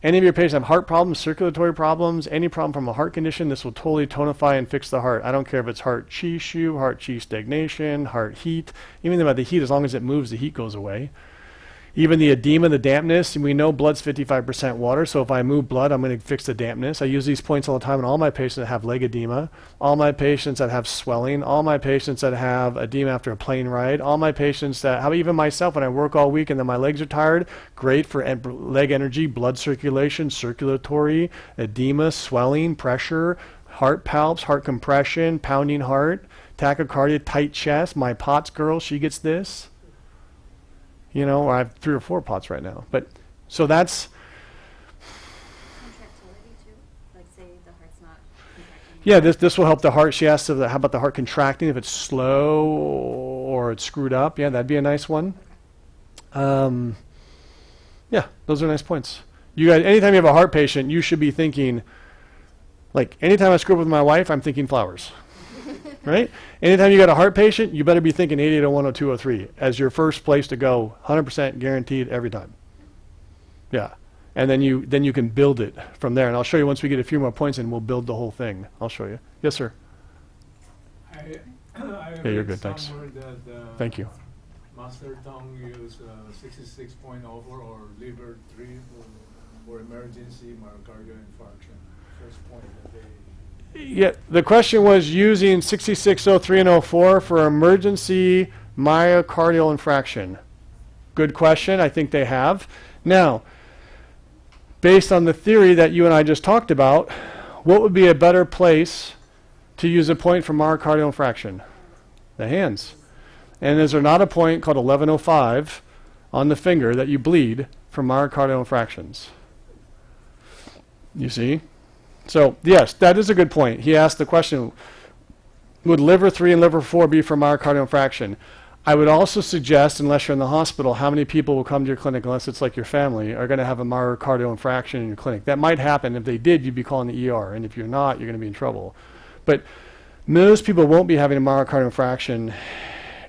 Any of your patients have heart problems, circulatory problems, any problem from a heart condition, this will totally tonify and fix the heart. I don't care if it's heart chi shu, heart chi stagnation, heart heat. Even about the heat, as long as it moves, the heat goes away. Even the edema, the dampness, and we know blood's 55% water, so if I move blood, I'm going to fix the dampness. I use these points all the time in all my patients that have leg edema, all my patients that have swelling, all my patients that have edema after a plane ride, all my patients that, even myself when I work all week and then my legs are tired, great for leg energy, blood circulation, circulatory, edema, swelling, pressure, heart palps, heart compression, pounding heart, tachycardia, tight chest. My POTS girl, she gets this. I have 3 or 4 POTS right now. But so that's contractility too. Like say the heart's not contracting. Yeah, this will help the heart. She asked, how about the heart contracting if it's slow or it's screwed up? Yeah, that'd be a nice one. Yeah, those are nice points. You guys, anytime you have a heart patient, you should be thinking, like, anytime I screw up with my wife, I'm thinking flowers. Right? Anytime you got a heart patient, you better be thinking 8801, 02, 03 as your first place to go, 100% guaranteed every time. Yeah. And then you can build it from there. And I'll show you once we get a few more points in, we'll build the whole thing. I'll show you. Yes, sir. I Yeah, you're good, thanks. That, Thank you. Master Tung used 66.0 or liver 3 for emergency myocardial infarction. First point that they... Yeah, the question was using 6603 and 04 for emergency myocardial infarction. Good question. I think they have. Now, based on the theory that you and I just talked about, what would be a better place to use a point for myocardial infarction? The hands. And is there not a point called 1105 on the finger that you bleed for myocardial infractions? You see? So, yes, that is a good point. He asked the question, would liver 3 and liver 4 be for myocardial infarction? I would also suggest, unless you're in the hospital, how many people will come to your clinic, unless it's like your family, are going to have a myocardial infarction in your clinic. That might happen. If they did, you'd be calling the ER. And if you're not, you're going to be in trouble. But most people won't be having a myocardial infarction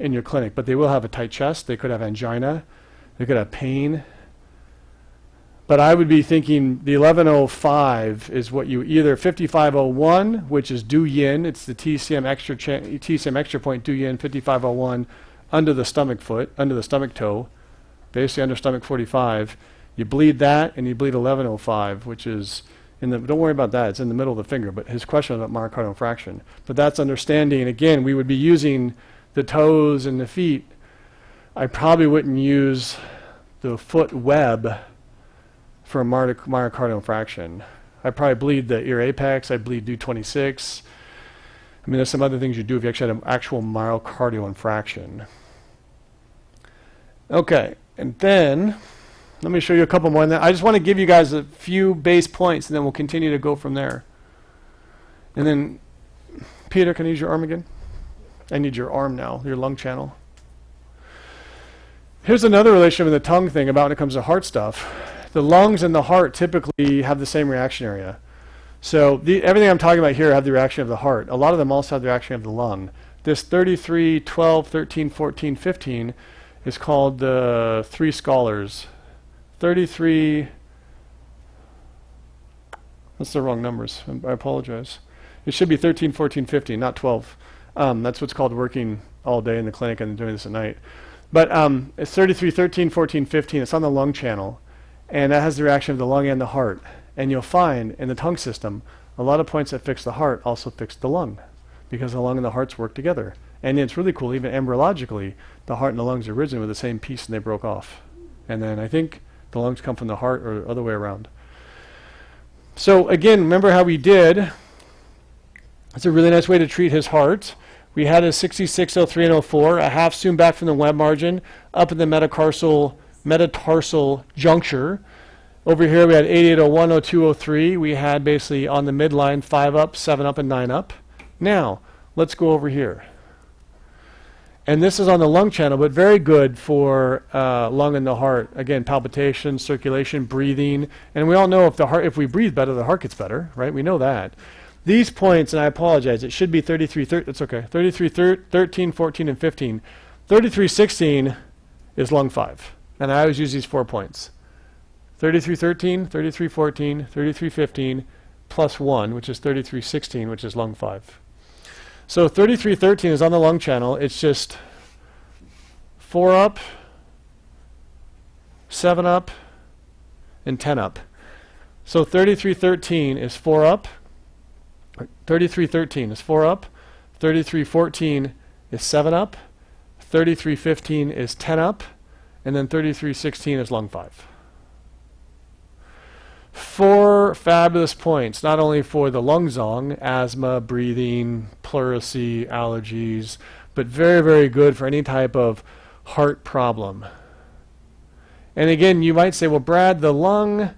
in your clinic, but they will have a tight chest. They could have angina. They could have pain. But I would be thinking the 1105 is what you either 5501, which is Du Yin. It's the TCM extra point Du Yin 5501 under the stomach foot, under the stomach toe, basically under stomach 45. You bleed that, and you bleed 1105, which is in the. Don't worry about that. It's in the middle of the finger. But his question was about myocardial infarction. But that's understanding. Again, we would be using the toes and the feet. I probably wouldn't use the foot web for a myocardial infarction. I probably bleed the ear apex, I bleed Du26. I mean, there's some other things you do if you actually had an actual myocardial infarction. Okay, and then let me show you a couple more. I just want to give you guys a few base points, and then we'll continue to go from there. And then, Peter, can I use your arm again? I need your arm now, your lung channel. Here's another relationship in the tongue thing about when it comes to heart stuff. The lungs and the heart typically have the same reaction area. So everything I'm talking about here have the reaction of the heart. A lot of them also have the reaction of the lung. This 33, 12, 13, 14, 15 is called the three scholars. 33, that's the wrong numbers. I apologize. It should be 13, 14, 15, not 12. That's what's called working all day in the clinic and doing this at night. But it's 33, 13, 14, 15. It's on the lung channel. And that has the reaction of the lung and the heart. And you'll find in the tongue system, a lot of points that fix the heart also fix the lung, because the lung and the hearts work together. And it's really cool, even embryologically, the heart and the lungs originally were the same piece and they broke off. And then I think the lungs come from the heart or other way around. So again, remember how we did. It's a really nice way to treat his heart. We had a 66, 03, and 04, a half zoom back from the web margin, up in the metatarsal juncture. Over here we had 88, 01, 02, 03. We had basically on the midline 5 up, 7 up, and 9 up. Now, let's go over here. And this is on the lung channel, but very good for lung and the heart. Again, palpitation, circulation, breathing. And we all know if we breathe better, the heart gets better, right? We know that. These points, and I apologize, it should be 33, it's okay. 33, 13, 14, and 15. 33, 16 is lung 5. And I always use these 4 points. 33, 13, 33, 14, 33, 15, plus 1, which is 33, 16, which is lung 5. So 33, 13 is on the lung channel. It's just 4 up, 7 up, and 10 up. So 33, 13 is 4 up. 33, 13 is 4 up. 33, 14 is 7 up. 33, 15 is 10 up. And then 33, 16 is lung 5. 4 fabulous points, not only for the lung zong, asthma, breathing, pleurisy, allergies, but very, very good for any type of heart problem. And again, you might say, well, Brad, the lung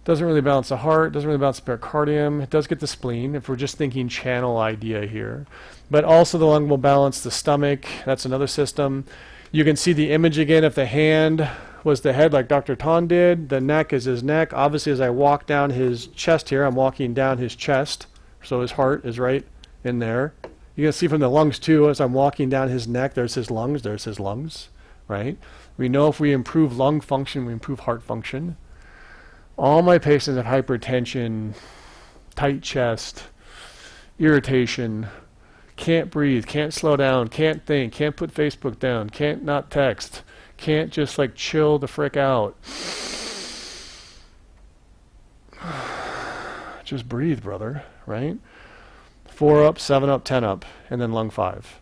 doesn't really balance the heart, doesn't really balance the pericardium. It does get the spleen, if we're just thinking channel idea here. But also the lung will balance the stomach. That's another system. You can see the image again. If the hand was the head like Dr. Tung did, the neck is his neck. Obviously, as I walk down his chest here, I'm walking down his chest. So his heart is right in there. You can see from the lungs too, as I'm walking down his neck, there's his lungs, right? We know if we improve lung function, we improve heart function. All my patients have hypertension, tight chest, irritation, can't breathe, can't slow down, can't think, can't put Facebook down, can't not text, can't just like chill the frick out. Just breathe, brother, right? 4 up, 7 up, 10 up, and then lung 5.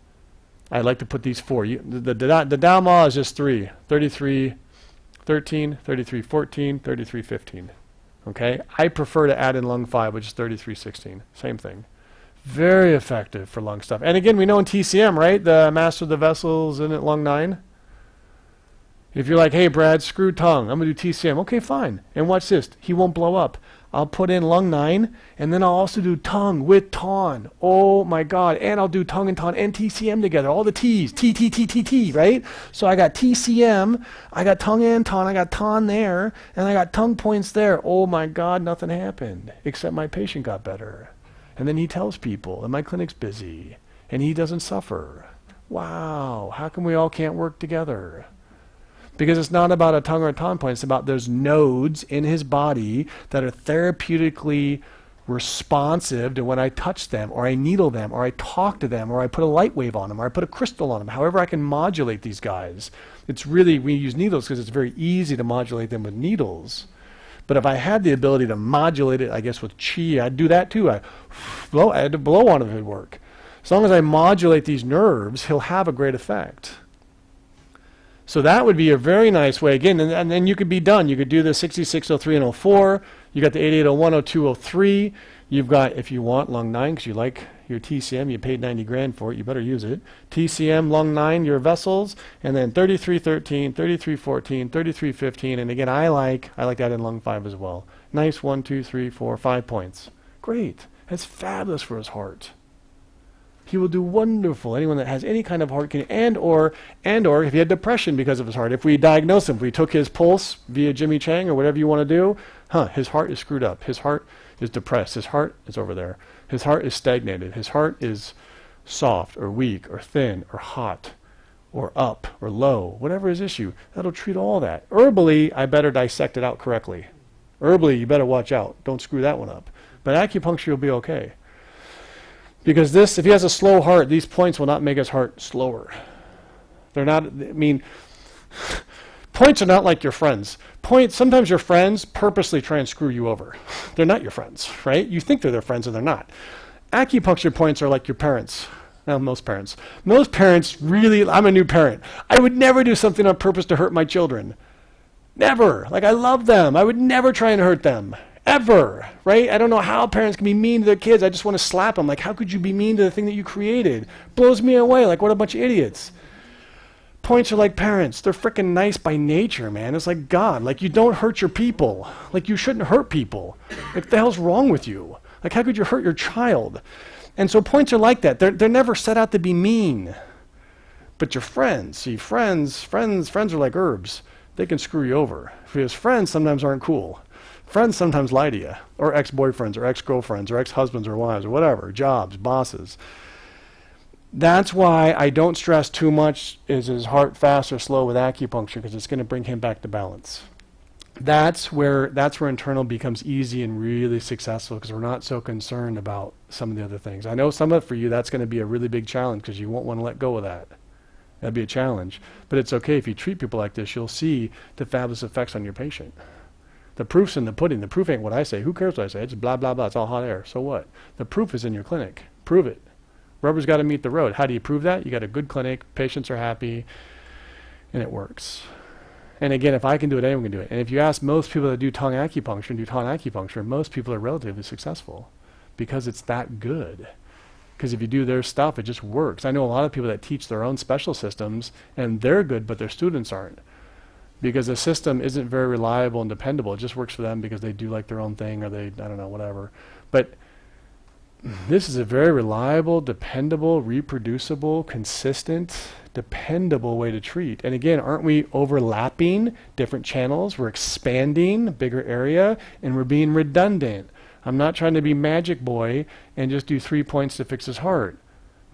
I like to put these 4. The Dao Ma is just 3. 33, 13, 33, 14, 33, 15. Okay? I prefer to add in lung 5, which is 33, 16. Same thing. Very effective for lung stuff. And again, we know in TCM, right? The master of the vessels in at lung 9. If you're like, hey, Brad, screw Tung, I'm going to do TCM. Okay, fine. And watch this. He won't blow up. I'll put in lung 9, and then I'll also do Tung with Ton. Oh, my God. And I'll do Tung and Ton and TCM together. All the T's. T, T, T, T, T, right? So I got TCM, I got Tung and Ton, I got Ton there, and I got Tung points there. Oh, my God, nothing happened, except my patient got better. And then he tells people, and my clinic's busy, and he doesn't suffer. Wow, how come we all can't work together? Because it's not about a tongue or a ton point. It's about those nodes in his body that are therapeutically responsive to when I touch them, or I needle them, or I talk to them, or I put a light wave on them, or I put a crystal on them. However I can modulate these guys. It's really, we use needles because it's very easy to modulate them with needles. But if I had the ability to modulate it, I guess with chi, I'd do that too. I had to blow on him if it would work. As long as I modulate these nerves, he'll have a great effect. So that would be a very nice way. Again, and then you could be done. You could do the 66, 03, and 04. You got the 88, 01, 02, 03. You've got, if you want, lung 9, because you your TCM, you paid 90 grand for it, you better use it. TCM, lung 9, your vessels, and then 3313, 3314, 3315, and again, I like that in lung 5 as well. Nice 1, 2, 3, 4, 5 points. Great. That's fabulous for his heart. He will do wonderful. Anyone that has any kind of heart can, and or if he had depression because of his heart, if we diagnose him, if we took his pulse via Jimmy Chang or whatever you want to do, his heart is screwed up. His heart is depressed. His heart is over there. His heart is stagnated. His heart is soft or weak or thin or hot or up or low, whatever his issue. That'll treat all that. Herbally, I better dissect it out correctly. Herbally, you better watch out. Don't screw that one up. But acupuncture will be okay. Because this, if he has a slow heart, these points will not make his heart slower. They're not, I mean, points are not like your friends. Points, sometimes your friends purposely try and screw you over. They're not your friends, right? You think they're their friends and they're not. Acupuncture points are like your parents. Well, most parents. Most parents really, I'm a new parent. I would never do something on purpose to hurt my children. Never. Like, I love them. I would never try and hurt them. Ever, right? I don't know how parents can be mean to their kids. I just want to slap them. Like, how could you be mean to the thing that you created? Blows me away. Like, what a bunch of idiots. Points are like parents. They're freaking nice by nature, man. It's like God. Like, you don't hurt your people. Like, you shouldn't hurt people. Like, what the hell's wrong with you? Like, how could you hurt your child? And so points are like that. They're never set out to be mean. But your friends, see, friends are like herbs. They can screw you over. Because friends sometimes aren't cool. Friends sometimes lie to you, or ex-boyfriends, or ex-girlfriends, or ex-husbands, or wives, or whatever, jobs, bosses. That's why I don't stress too much, is his heart fast or slow with acupuncture, because it's going to bring him back to balance. That's where internal becomes easy and really successful, because we're not so concerned about some of the other things. I know some of it for you, that's going to be a really big challenge, because you won't want to let go of that. That'd be a challenge. But it's okay. If you treat people like this, you'll see the fabulous effects on your patient. The proof's in the pudding. The proof ain't what I say. Who cares what I say? It's blah, blah, blah. It's all hot air. So what? The proof is in your clinic. Prove it. Rubber's got to meet the road. How do you prove that? You got a good clinic, patients are happy, and it works. And again, if I can do it, anyone can do it. And if you ask most people that do tongue acupuncture, most people are relatively successful because it's that good. Because if you do their stuff, it just works. I know a lot of people that teach their own special systems, and they're good, but their students aren't. Because the system isn't very reliable and dependable. It just works for them because they do like their own thing, or they, I don't know, whatever. But this is a very reliable, dependable, reproducible, consistent, dependable way to treat. And again, aren't we overlapping different channels? We're expanding a bigger area, and we're being redundant. I'm not trying to be magic boy and just do 3 points to fix his heart.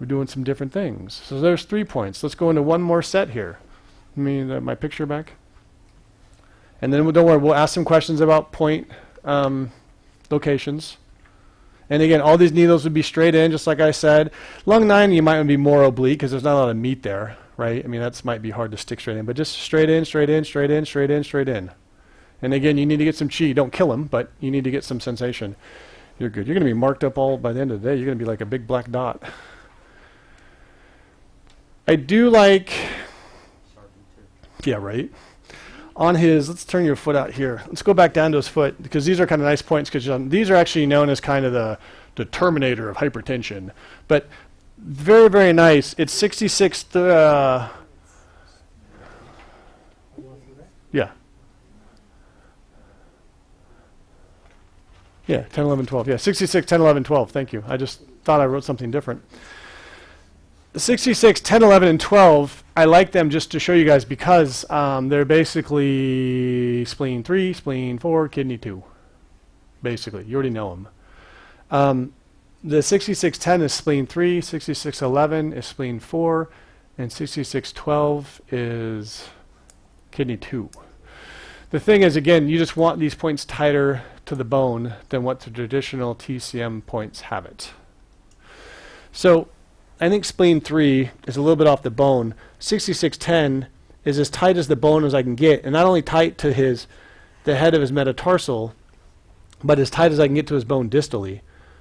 We're doing some different things. So there's 3 points. Let's go into one more set here. Let me my picture back. And then don't worry, we'll ask some questions about point locations. And again, all these needles would be straight in, just like I said. Lung 9, you might be more oblique because there's not a lot of meat there, right? I mean, that might be hard to stick straight in, but just straight in, straight in, straight in, straight in, straight in. And again, you need to get some chi. Don't kill him, but you need to get some sensation. You're good. You're going to be marked up all by the end of the day. You're going to be like a big black dot. I do like, yeah, right? On his, let's turn your foot out here. Let's go back down to his foot, because these are kind of nice points, because these are actually known as kind of the terminator of hypertension. But very, very nice. It's 66, yeah. Yeah, 10, 11, 12. Yeah, 66, 10, 11, 12. Thank you. I just thought I wrote something different. 66, 10, 11, and 12, I like them just to show you guys because they're basically spleen 3, spleen 4, kidney 2. Basically, you already know them. The 6610 is spleen 3, 6611 is spleen 4, and 6612 is kidney 2. The thing is, again, you just want these points tighter to the bone than what the traditional TCM points have it. So I think spleen 3 is a little bit off the bone. 6610 is as tight as the bone as I can get, and not only tight to the head of his metatarsal, but as tight as I can get to his bone distally.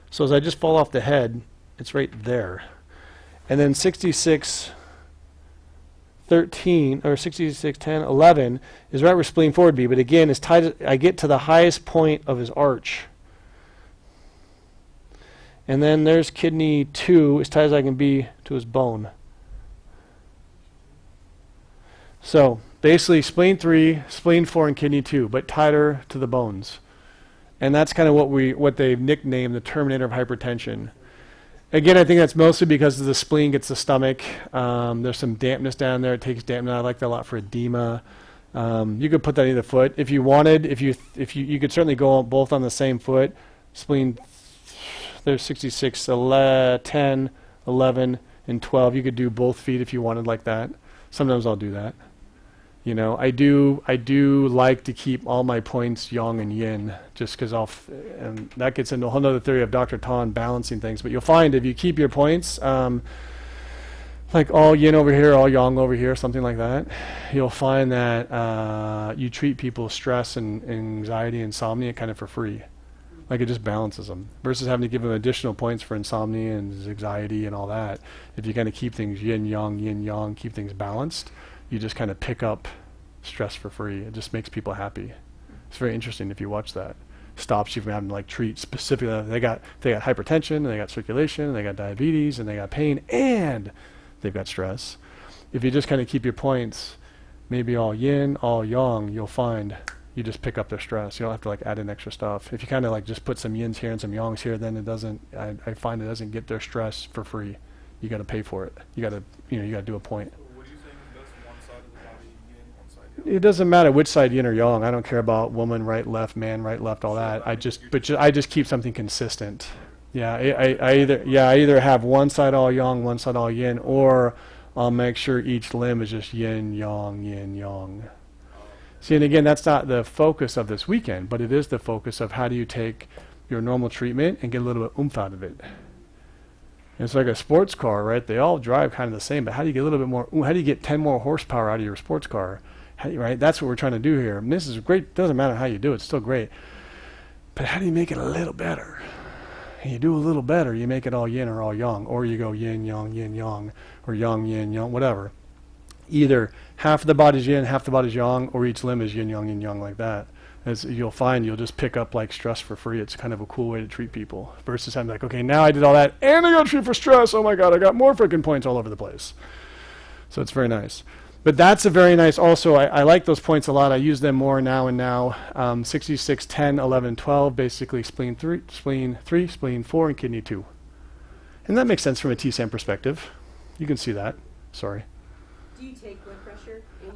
So as I just fall off the head, it's right there. And then 6613 or 6610, 11 is right where spleen 4 would be, but again, as tight as I get to the highest point of his arch. And then there's kidney 2, as tight as I can be to his bone. So basically spleen 3, spleen 4, and kidney 2, but tighter to the bones. And that's kind of what they've nicknamed the Terminator of hypertension. Again, I think that's mostly because the spleen gets the stomach. There's some dampness down there. It takes dampness. I like that a lot for edema. You could put that in the foot if you wanted. If you could certainly go both on the same foot. Spleen, there's 66, 10, 11, and 12. You could do both feet if you wanted like that. Sometimes I'll do that. You know, I do like to keep all my points yang and yin, just because and that gets into a whole other theory of Dr. Tan balancing things. But you'll find if you keep your points, like all yin over here, all yang over here, something like that, you'll find that you treat people's stress and anxiety, insomnia kind of for free. Like it just balances them versus having to give them additional points for insomnia and anxiety and all that. If you kind of keep things yin yang, keep things balanced, you just kind of pick up stress for free. It just makes people happy. It's very interesting if you watch that. Stops you from having to like treat specifically. They got hypertension, and they got circulation, and they got diabetes, and they got pain, and they've got stress. If you just kind of keep your points, maybe all yin, all yang, you'll find you just pick up their stress. You don't have to like add in extra stuff. If you kind of like just put some yins here and some yangs here, then it doesn't. I find it doesn't get their stress for free. You got to pay for it. You got to do a point. It doesn't matter which side yin or yang. I don't care about woman right left, man right left, all that. I just keep something consistent. Yeah, I either have one side all yang, one side all yin, or I'll make sure each limb is just yin yang. See, and again, that's not the focus of this weekend, but it is the focus of how do you take your normal treatment and get a little bit oomph out of it. It's like a sports car, right? They all drive kind of the same, but how do you get a little bit more? How do you get 10 more horsepower out of your sports car? Right? That's what we're trying to do here. And this is great. Doesn't matter how you do it. It's still great. But how do you make it a little better? And you do a little better. You make it all yin or all yang. Or you go yin, yang, or yang, yin, yang, whatever. Either half of the body's yin, half the body's yang, or each limb is yin, yang, like that. As you'll find, you'll just pick up like stress for free. It's kind of a cool way to treat people. Versus having like, okay, now I did all that, and I got to treat for stress. Oh my God, I got more freaking points all over the place. So it's very nice. But that's a very nice, also, I like those points a lot. I use them more now and now. 66, 10, 11, 12, basically spleen 3, spleen 4, and kidney 2. And that makes sense from a TSAM perspective. You can see that. Sorry. Do you take blood pressure in your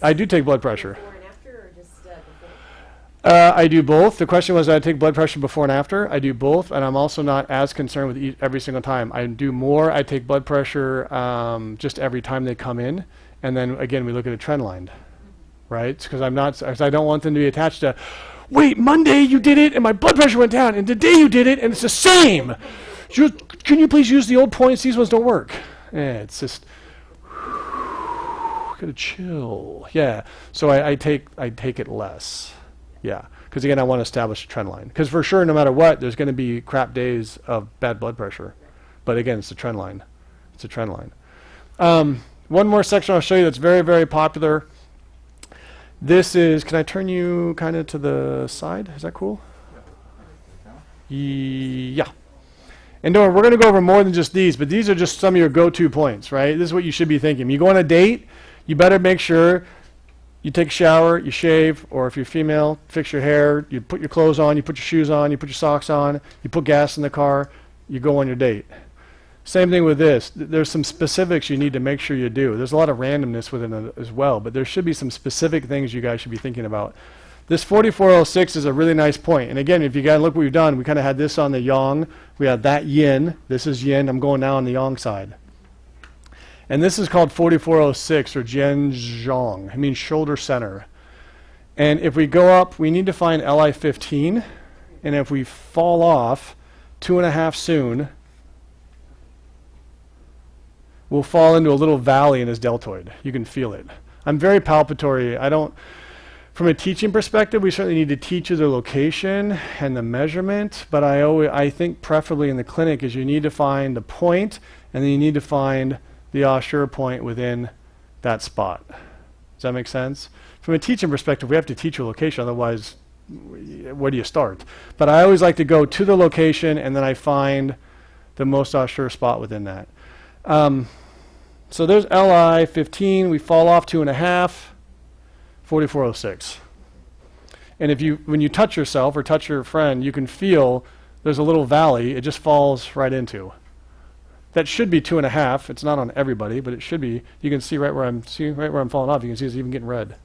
I do take blood pressure. Before and after, or just before? I do both. The question was, I take blood pressure before and after. I do both, and I'm also not as concerned with every single time. I do more. I take blood pressure just every time they come in. And then again, we look at a trend line, right? Because I don't want them to be attached to, wait, Monday you did it and my blood pressure went down, and today you did it and it's the same. Can you please use the old points? These ones don't work. It's just gotta chill. Yeah. So I take it less. Yeah. Because again, I want to establish a trend line. Because for sure, no matter what, there's going to be crap days of bad blood pressure. But again, it's a trend line. It's a trend line. One more section I'll show you that's very, very popular. This is, can I turn you kind of to the side? Is that cool? Yeah. And don't worry, we're going to go over more than just these, but these are just some of your go-to points, right? This is what you should be thinking. When you go on a date, you better make sure you take a shower, you shave, or if you're female, fix your hair, you put your clothes on, you put your shoes on, you put your socks on, you put gas in the car, you go on your date. Same thing with this. There's some specifics you need to make sure you do. There's a lot of randomness within it as well, but there should be some specific things you guys should be thinking about. This 4406 is a really nice point. And again, if you guys look what we've done, we kind of had this on the yang. We had that yin. This is yin. I'm going now on the yang side. And this is called 4406 or Jian Zhong. It means shoulder center. And if we go up, we need to find Li15. And if we fall off 2.5 soon, we'll fall into a little valley in his deltoid. You can feel it. I'm very palpatory. From a teaching perspective, we certainly need to teach you the location and the measurement, but I think preferably in the clinic is you need to find the point, and then you need to find the assure point within that spot. Does that make sense? From a teaching perspective, we have to teach you a location, otherwise, where do you start? But I always like to go to the location, and then I find the most sure spot within that. So there's LI 15. We fall off 2.5, 4406. And when you touch yourself or touch your friend, you can feel there's a little valley. It just falls right into. That should be 2.5. It's not on everybody, but it should be. You can see right where I'm falling off. You can see it's even getting red.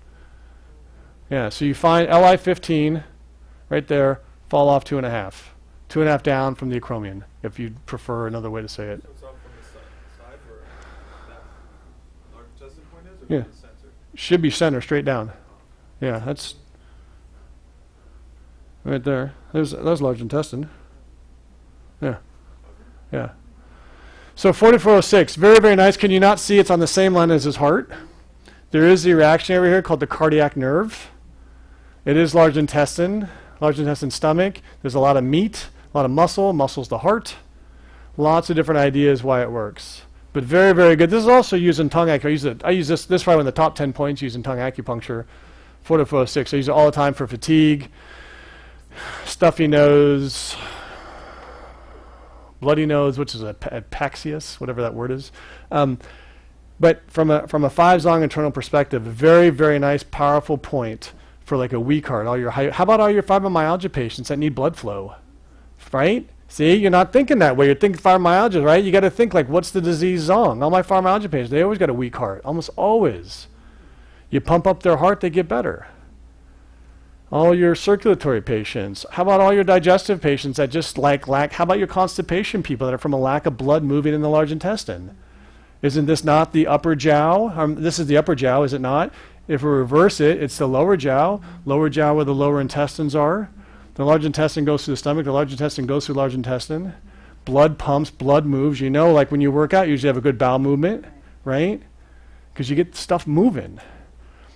Yeah. So you find LI 15 right there. Fall off 2.5. 2.5 down from the acromion, if you prefer another way to say it. So it's off from the side where that large intestine point is, or Yeah. from the center? Should be center, straight down. Yeah, that's right there. That's large intestine. Yeah. Yeah. So 4406, very, very nice. Can you not see it's on the same line as his heart? There is the reaction over here called the cardiac nerve. It is large intestine stomach. There's a lot of meat, a lot of muscle. Muscle's the heart. Lots of different ideas why it works. But very, very good. This is also used in tongue acupuncture. I use this probably in the top 10 points used in tongue acupuncture. 4406. I use it all the time for fatigue, stuffy nose, bloody nose, which is apaxius, whatever that word is. But from a 5-zong internal perspective, very, very nice, powerful point for like a weak heart. How about all your fibromyalgia patients that need blood flow, right? See, you're not thinking that way. You're thinking fibromyalgia, right? You got to think like, what's the disease zong? All my fibromyalgia patients, they always got a weak heart, almost always. You pump up their heart, they get better. All your circulatory patients. How about all your digestive patients that just lack? How about your constipation people that are from a lack of blood moving in the large intestine? Isn't this not the upper jiao? This is the upper jiao, is it not? If we reverse it, it's the lower jiao where the lower intestines are. The large intestine goes through the stomach. The large intestine goes through large intestine. Blood pumps, blood moves. You know, like when you work out, you usually have a good bowel movement, right? Because you get stuff moving.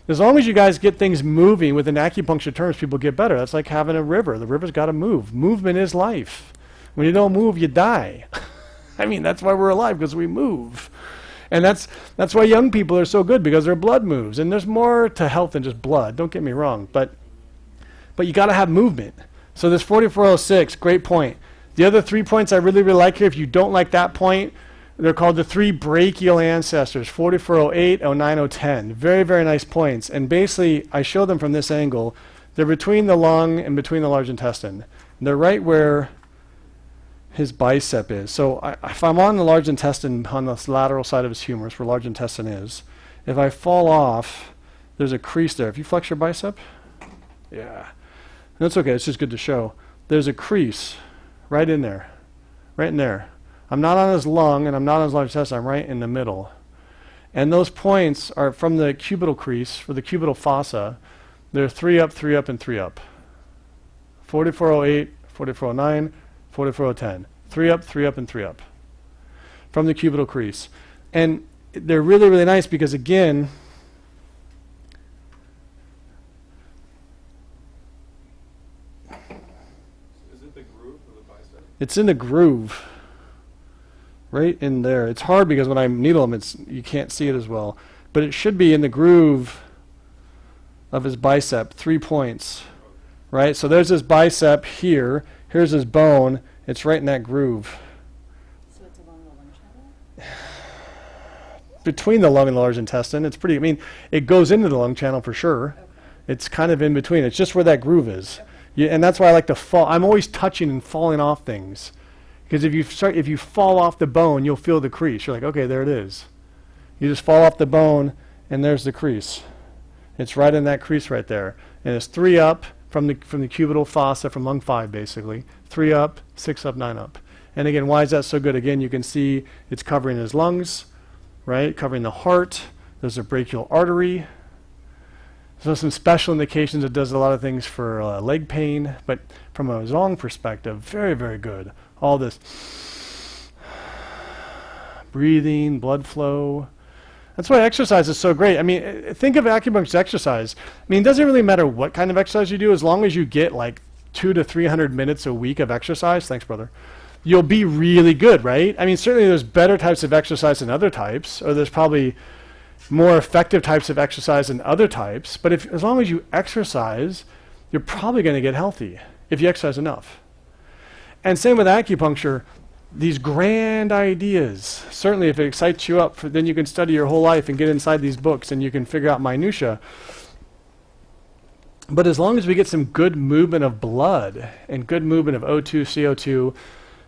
As long as you guys get things moving within acupuncture terms, people get better. That's like having a river. The river's got to move. Movement is life. When you don't move, you die. I mean, that's why we're alive, because we move. And that's why young people are so good, because their blood moves. And there's more to health than just blood. Don't get me wrong. But you got to have movement. So this 4406, great point. The other 3 points I really, really like here, if you don't like that point, they're called the 3 brachial ancestors, 4408, 09, 010. Very, very nice points. And basically, I show them from this angle. They're between the lung and between the large intestine. They're right where his bicep is. So if I'm on the large intestine, on the lateral side of his humerus, where large intestine is, if I fall off, there's a crease there. If you flex your bicep, yeah. That's okay. It's just good to show. There's a crease right in there. Right in there. I'm not on his lung, and I'm not on his large intestine. I'm right in the middle. And those points are from the cubital crease, for the cubital fossa. They're 3 up, 3 up, and 3 up. 4408, 4409, 4410. 3 up, 3 up, and 3 up. From the cubital crease. And they're really, really nice because, again, Is it the groove of the bicep? it's in the groove. Right in there. It's hard because when I needle him, you can't see it as well. But it should be in the groove of his bicep, 3 points. Right? So there's his bicep here. Here's his bone. It's right in that groove. So it's along the lung channel? Between the lung and the large intestine. It's pretty, I mean, it goes into the lung channel for sure. Okay. It's kind of in between. It's just where that groove is. Yeah, and that's why I like to fall. I'm always touching and falling off things. Because if you fall off the bone, you'll feel the crease. You're like, okay, there it is. You just fall off the bone, and there's the crease. It's right in that crease right there. And it's 3 up from the cubital fossa, from lung 5, basically. 3 up, 6 up, 9 up. And again, why is that so good? Again, you can see it's covering his lungs, right? Covering the heart. There's a brachial artery. So some special indications. It does a lot of things for leg pain. But from a zong perspective, very, very good. All this breathing, blood flow. That's why exercise is so great. I mean, think of acupuncture as exercise. I mean, it doesn't really matter what kind of exercise you do, as long as you get like 200 to 300 minutes a week of exercise. Thanks, brother. You'll be really good, right? I mean, certainly there's better types of exercise than other types, or there's probably more effective types of exercise than other types. But as long as you exercise, you're probably going to get healthy if you exercise enough. And same with acupuncture. these grand ideas. Certainly if it excites you up, then you can study your whole life and get inside these books and you can figure out minutia. But as long as we get some good movement of blood and good movement of O2, CO2,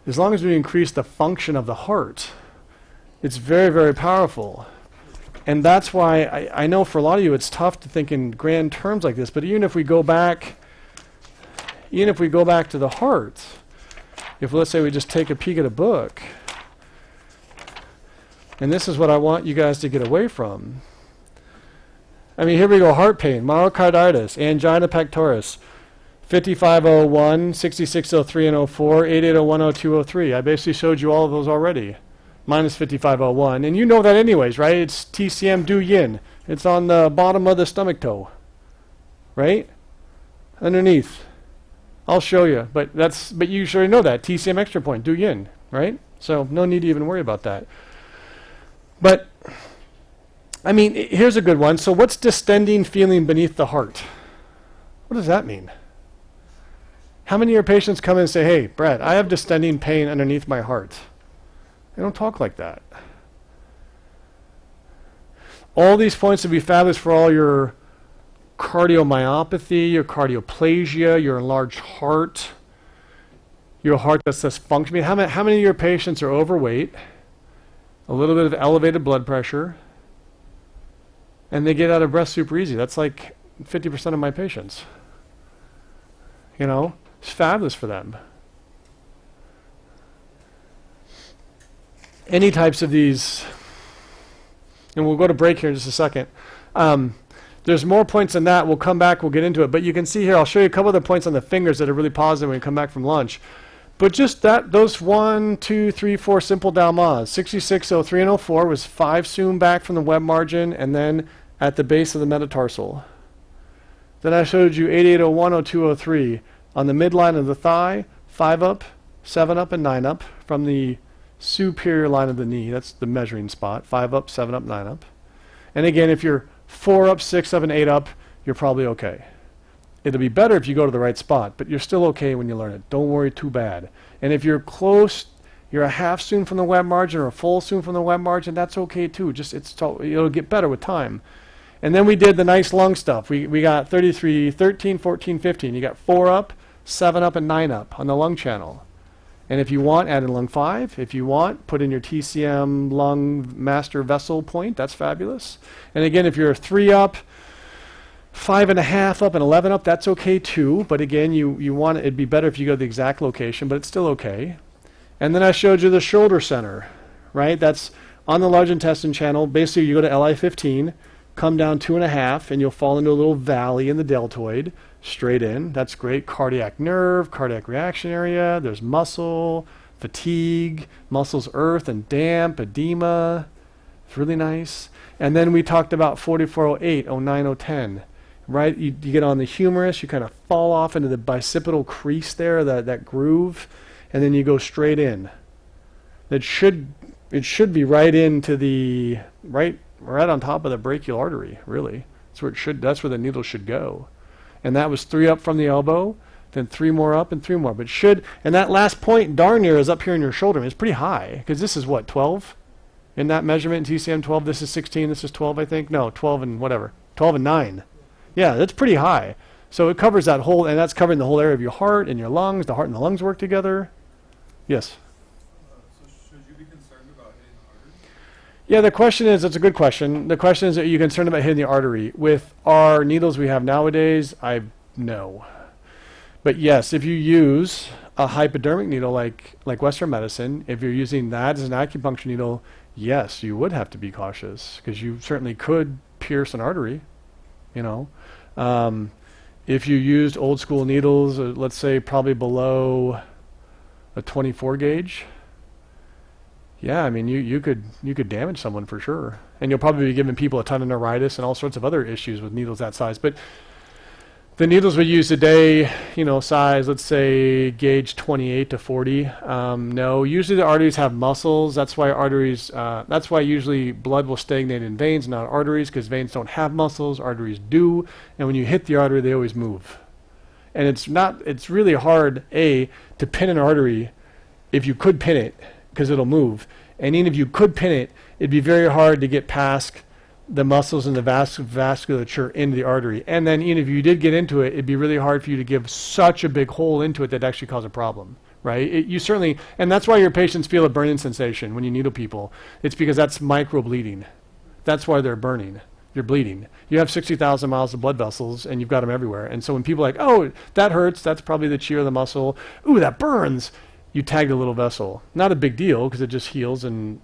as long as we increase the function of the heart, it's very, very powerful. And that's why I know for a lot of you it's tough to think in grand terms like this, but even if we go back to the heart, if let's say we just take a peek at a book, and this is what I want you guys to get away from. I mean, here we go, heart pain, myocarditis, angina pectoris, 5501, 6603 and 04, 8801, 0203. I basically showed you all of those already, minus 5501. And you know that anyways, right? It's TCM Du Yin. It's on the bottom of the stomach toe, right? Underneath. I'll show you, but you should already know that. TCM extra point, Du Yin, right? So no need to even worry about that. But, I mean, here's a good one. So what's distending feeling beneath the heart? What does that mean? How many of your patients come in and say, hey, Brad, I have distending pain underneath my heart? They don't talk like that. All these points would be fabulous for all your cardiomyopathy, your cardioplasia, your enlarged heart, your heart that's dysfunctioning. How many of your patients are overweight, a little bit of elevated blood pressure, and they get out of breath super easy? That's like 50% of my patients. You know, it's fabulous for them. Any types of these, and we'll go to break here in just a second. There's more points than that. We'll come back, we'll get into it. But you can see here, I'll show you a couple other points on the fingers that are really positive when we come back from lunch. But just that, those 1, 2, 3, 4 simple Dalmas. 66, 03, and 04 was 5 soon back from the web margin and then at the base of the metatarsal. Then I showed you 8801, 02, 03 on the midline of the thigh, 5 up, 7 up, and 9 up from the superior line of the knee. That's the measuring spot. 5 up, 7 up, 9 up. And again, if you're 4 up, 6, 7, 8 up, you're probably okay. It'll be better if you go to the right spot, but you're still okay when you learn it. Don't worry too bad. And if you're close, you're a half soon from the web margin or a full soon from the web margin, that's okay too. Just it'll get better with time. And then we did the nice lung stuff. We got 33, 13, 14, 15. You got 4 up, 7 up, and 9 up on the lung channel. And if you want, add in lung 5. If you want, put in your TCM lung master vessel point. That's fabulous. And again, if you're 3 up, 5.5 up, and 11 up, that's okay too. But again, you want it'd be better if you go to the exact location, but it's still okay. And then I showed you the shoulder center, right? That's on the large intestine channel. Basically, you go to LI15, come down 2.5, and you'll fall into a little valley in the deltoid. Straight in. That's great. Cardiac nerve, cardiac reaction area. There's muscle, fatigue, muscles earth and damp, edema. It's really nice. And then we talked about 4408, 09, 010. Right? You get on the humerus, you kind of fall off into the bicipital crease there, that groove, and then you go straight in. It should be right into the right on top of the brachial artery, really. That's where the needle should go. And that was 3 up from the elbow, then 3 more up and 3 more. But and that last point darn near is up here in your shoulder. It's pretty high, because this is what, 12? In that measurement, in TCM 12, this is 16, this is 12, I think. No, 12 and whatever. 12 and 9. Yeah, that's pretty high. So it covers that whole, and that's covering the whole area of your heart and your lungs. The heart and the lungs work together. Yes? So should you be concerned about hitting the artery? Yeah, the question is, it's a good question. The question is, are you concerned about hitting the artery? With our needles we have nowadays, no. But yes, if you use a hypodermic needle like Western medicine, if you're using that as an acupuncture needle, yes, you would have to be cautious, because you certainly could pierce an artery, you know. If you used old school needles, let's say probably below a 24 gauge, yeah, I mean, you could damage someone for sure. And you'll probably be giving people a ton of neuritis and all sorts of other issues with needles that size. But the needles we use today, you know, size, let's say gauge 28 to 40. No, usually the arteries have muscles. That's why that's why usually blood will stagnate in veins, not arteries, because veins don't have muscles, arteries do. And when you hit the artery, they always move. And it's really hard, to pin an artery if you could pin it, because it'll move. And even if you could pin it, it'd be very hard to get past the muscles and the vasculature into the artery. And then even if you did get into it, it'd be really hard for you to give such a big hole into it that actually cause a problem, right? You certainly, and that's why your patients feel a burning sensation when you needle people. It's because that's micro bleeding. That's why they're burning. You're bleeding. You have 60,000 miles of blood vessels, and you've got them everywhere. And so when people are like, oh, that hurts, that's probably the shear of the muscle. Ooh, that burns. You tagged a little vessel. Not a big deal because it just heals, and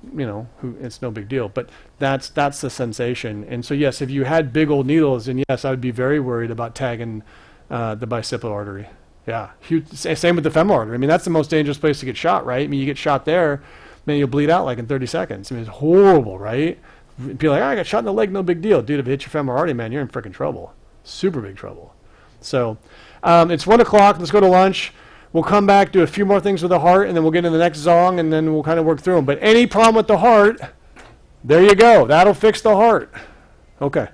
it's no big deal. But that's the sensation. And so yes, if you had big old needles, then yes, I would be very worried about tagging the bicipital artery. Yeah, same with the femoral artery. I mean, that's the most dangerous place to get shot, right? I mean, you get shot there, man, you'll bleed out like in 30 seconds. I mean, it's horrible, right? People are like, oh, I got shot in the leg, no big deal. Dude, if it hits your femoral artery, man, you're in freaking trouble. Super big trouble. So it's 1 o'clock. Let's go to lunch. We'll come back, do a few more things with the heart, and then we'll get into the next zong, and then we'll kind of work through them. But any problem with the heart, there you go. That'll fix the heart. Okay.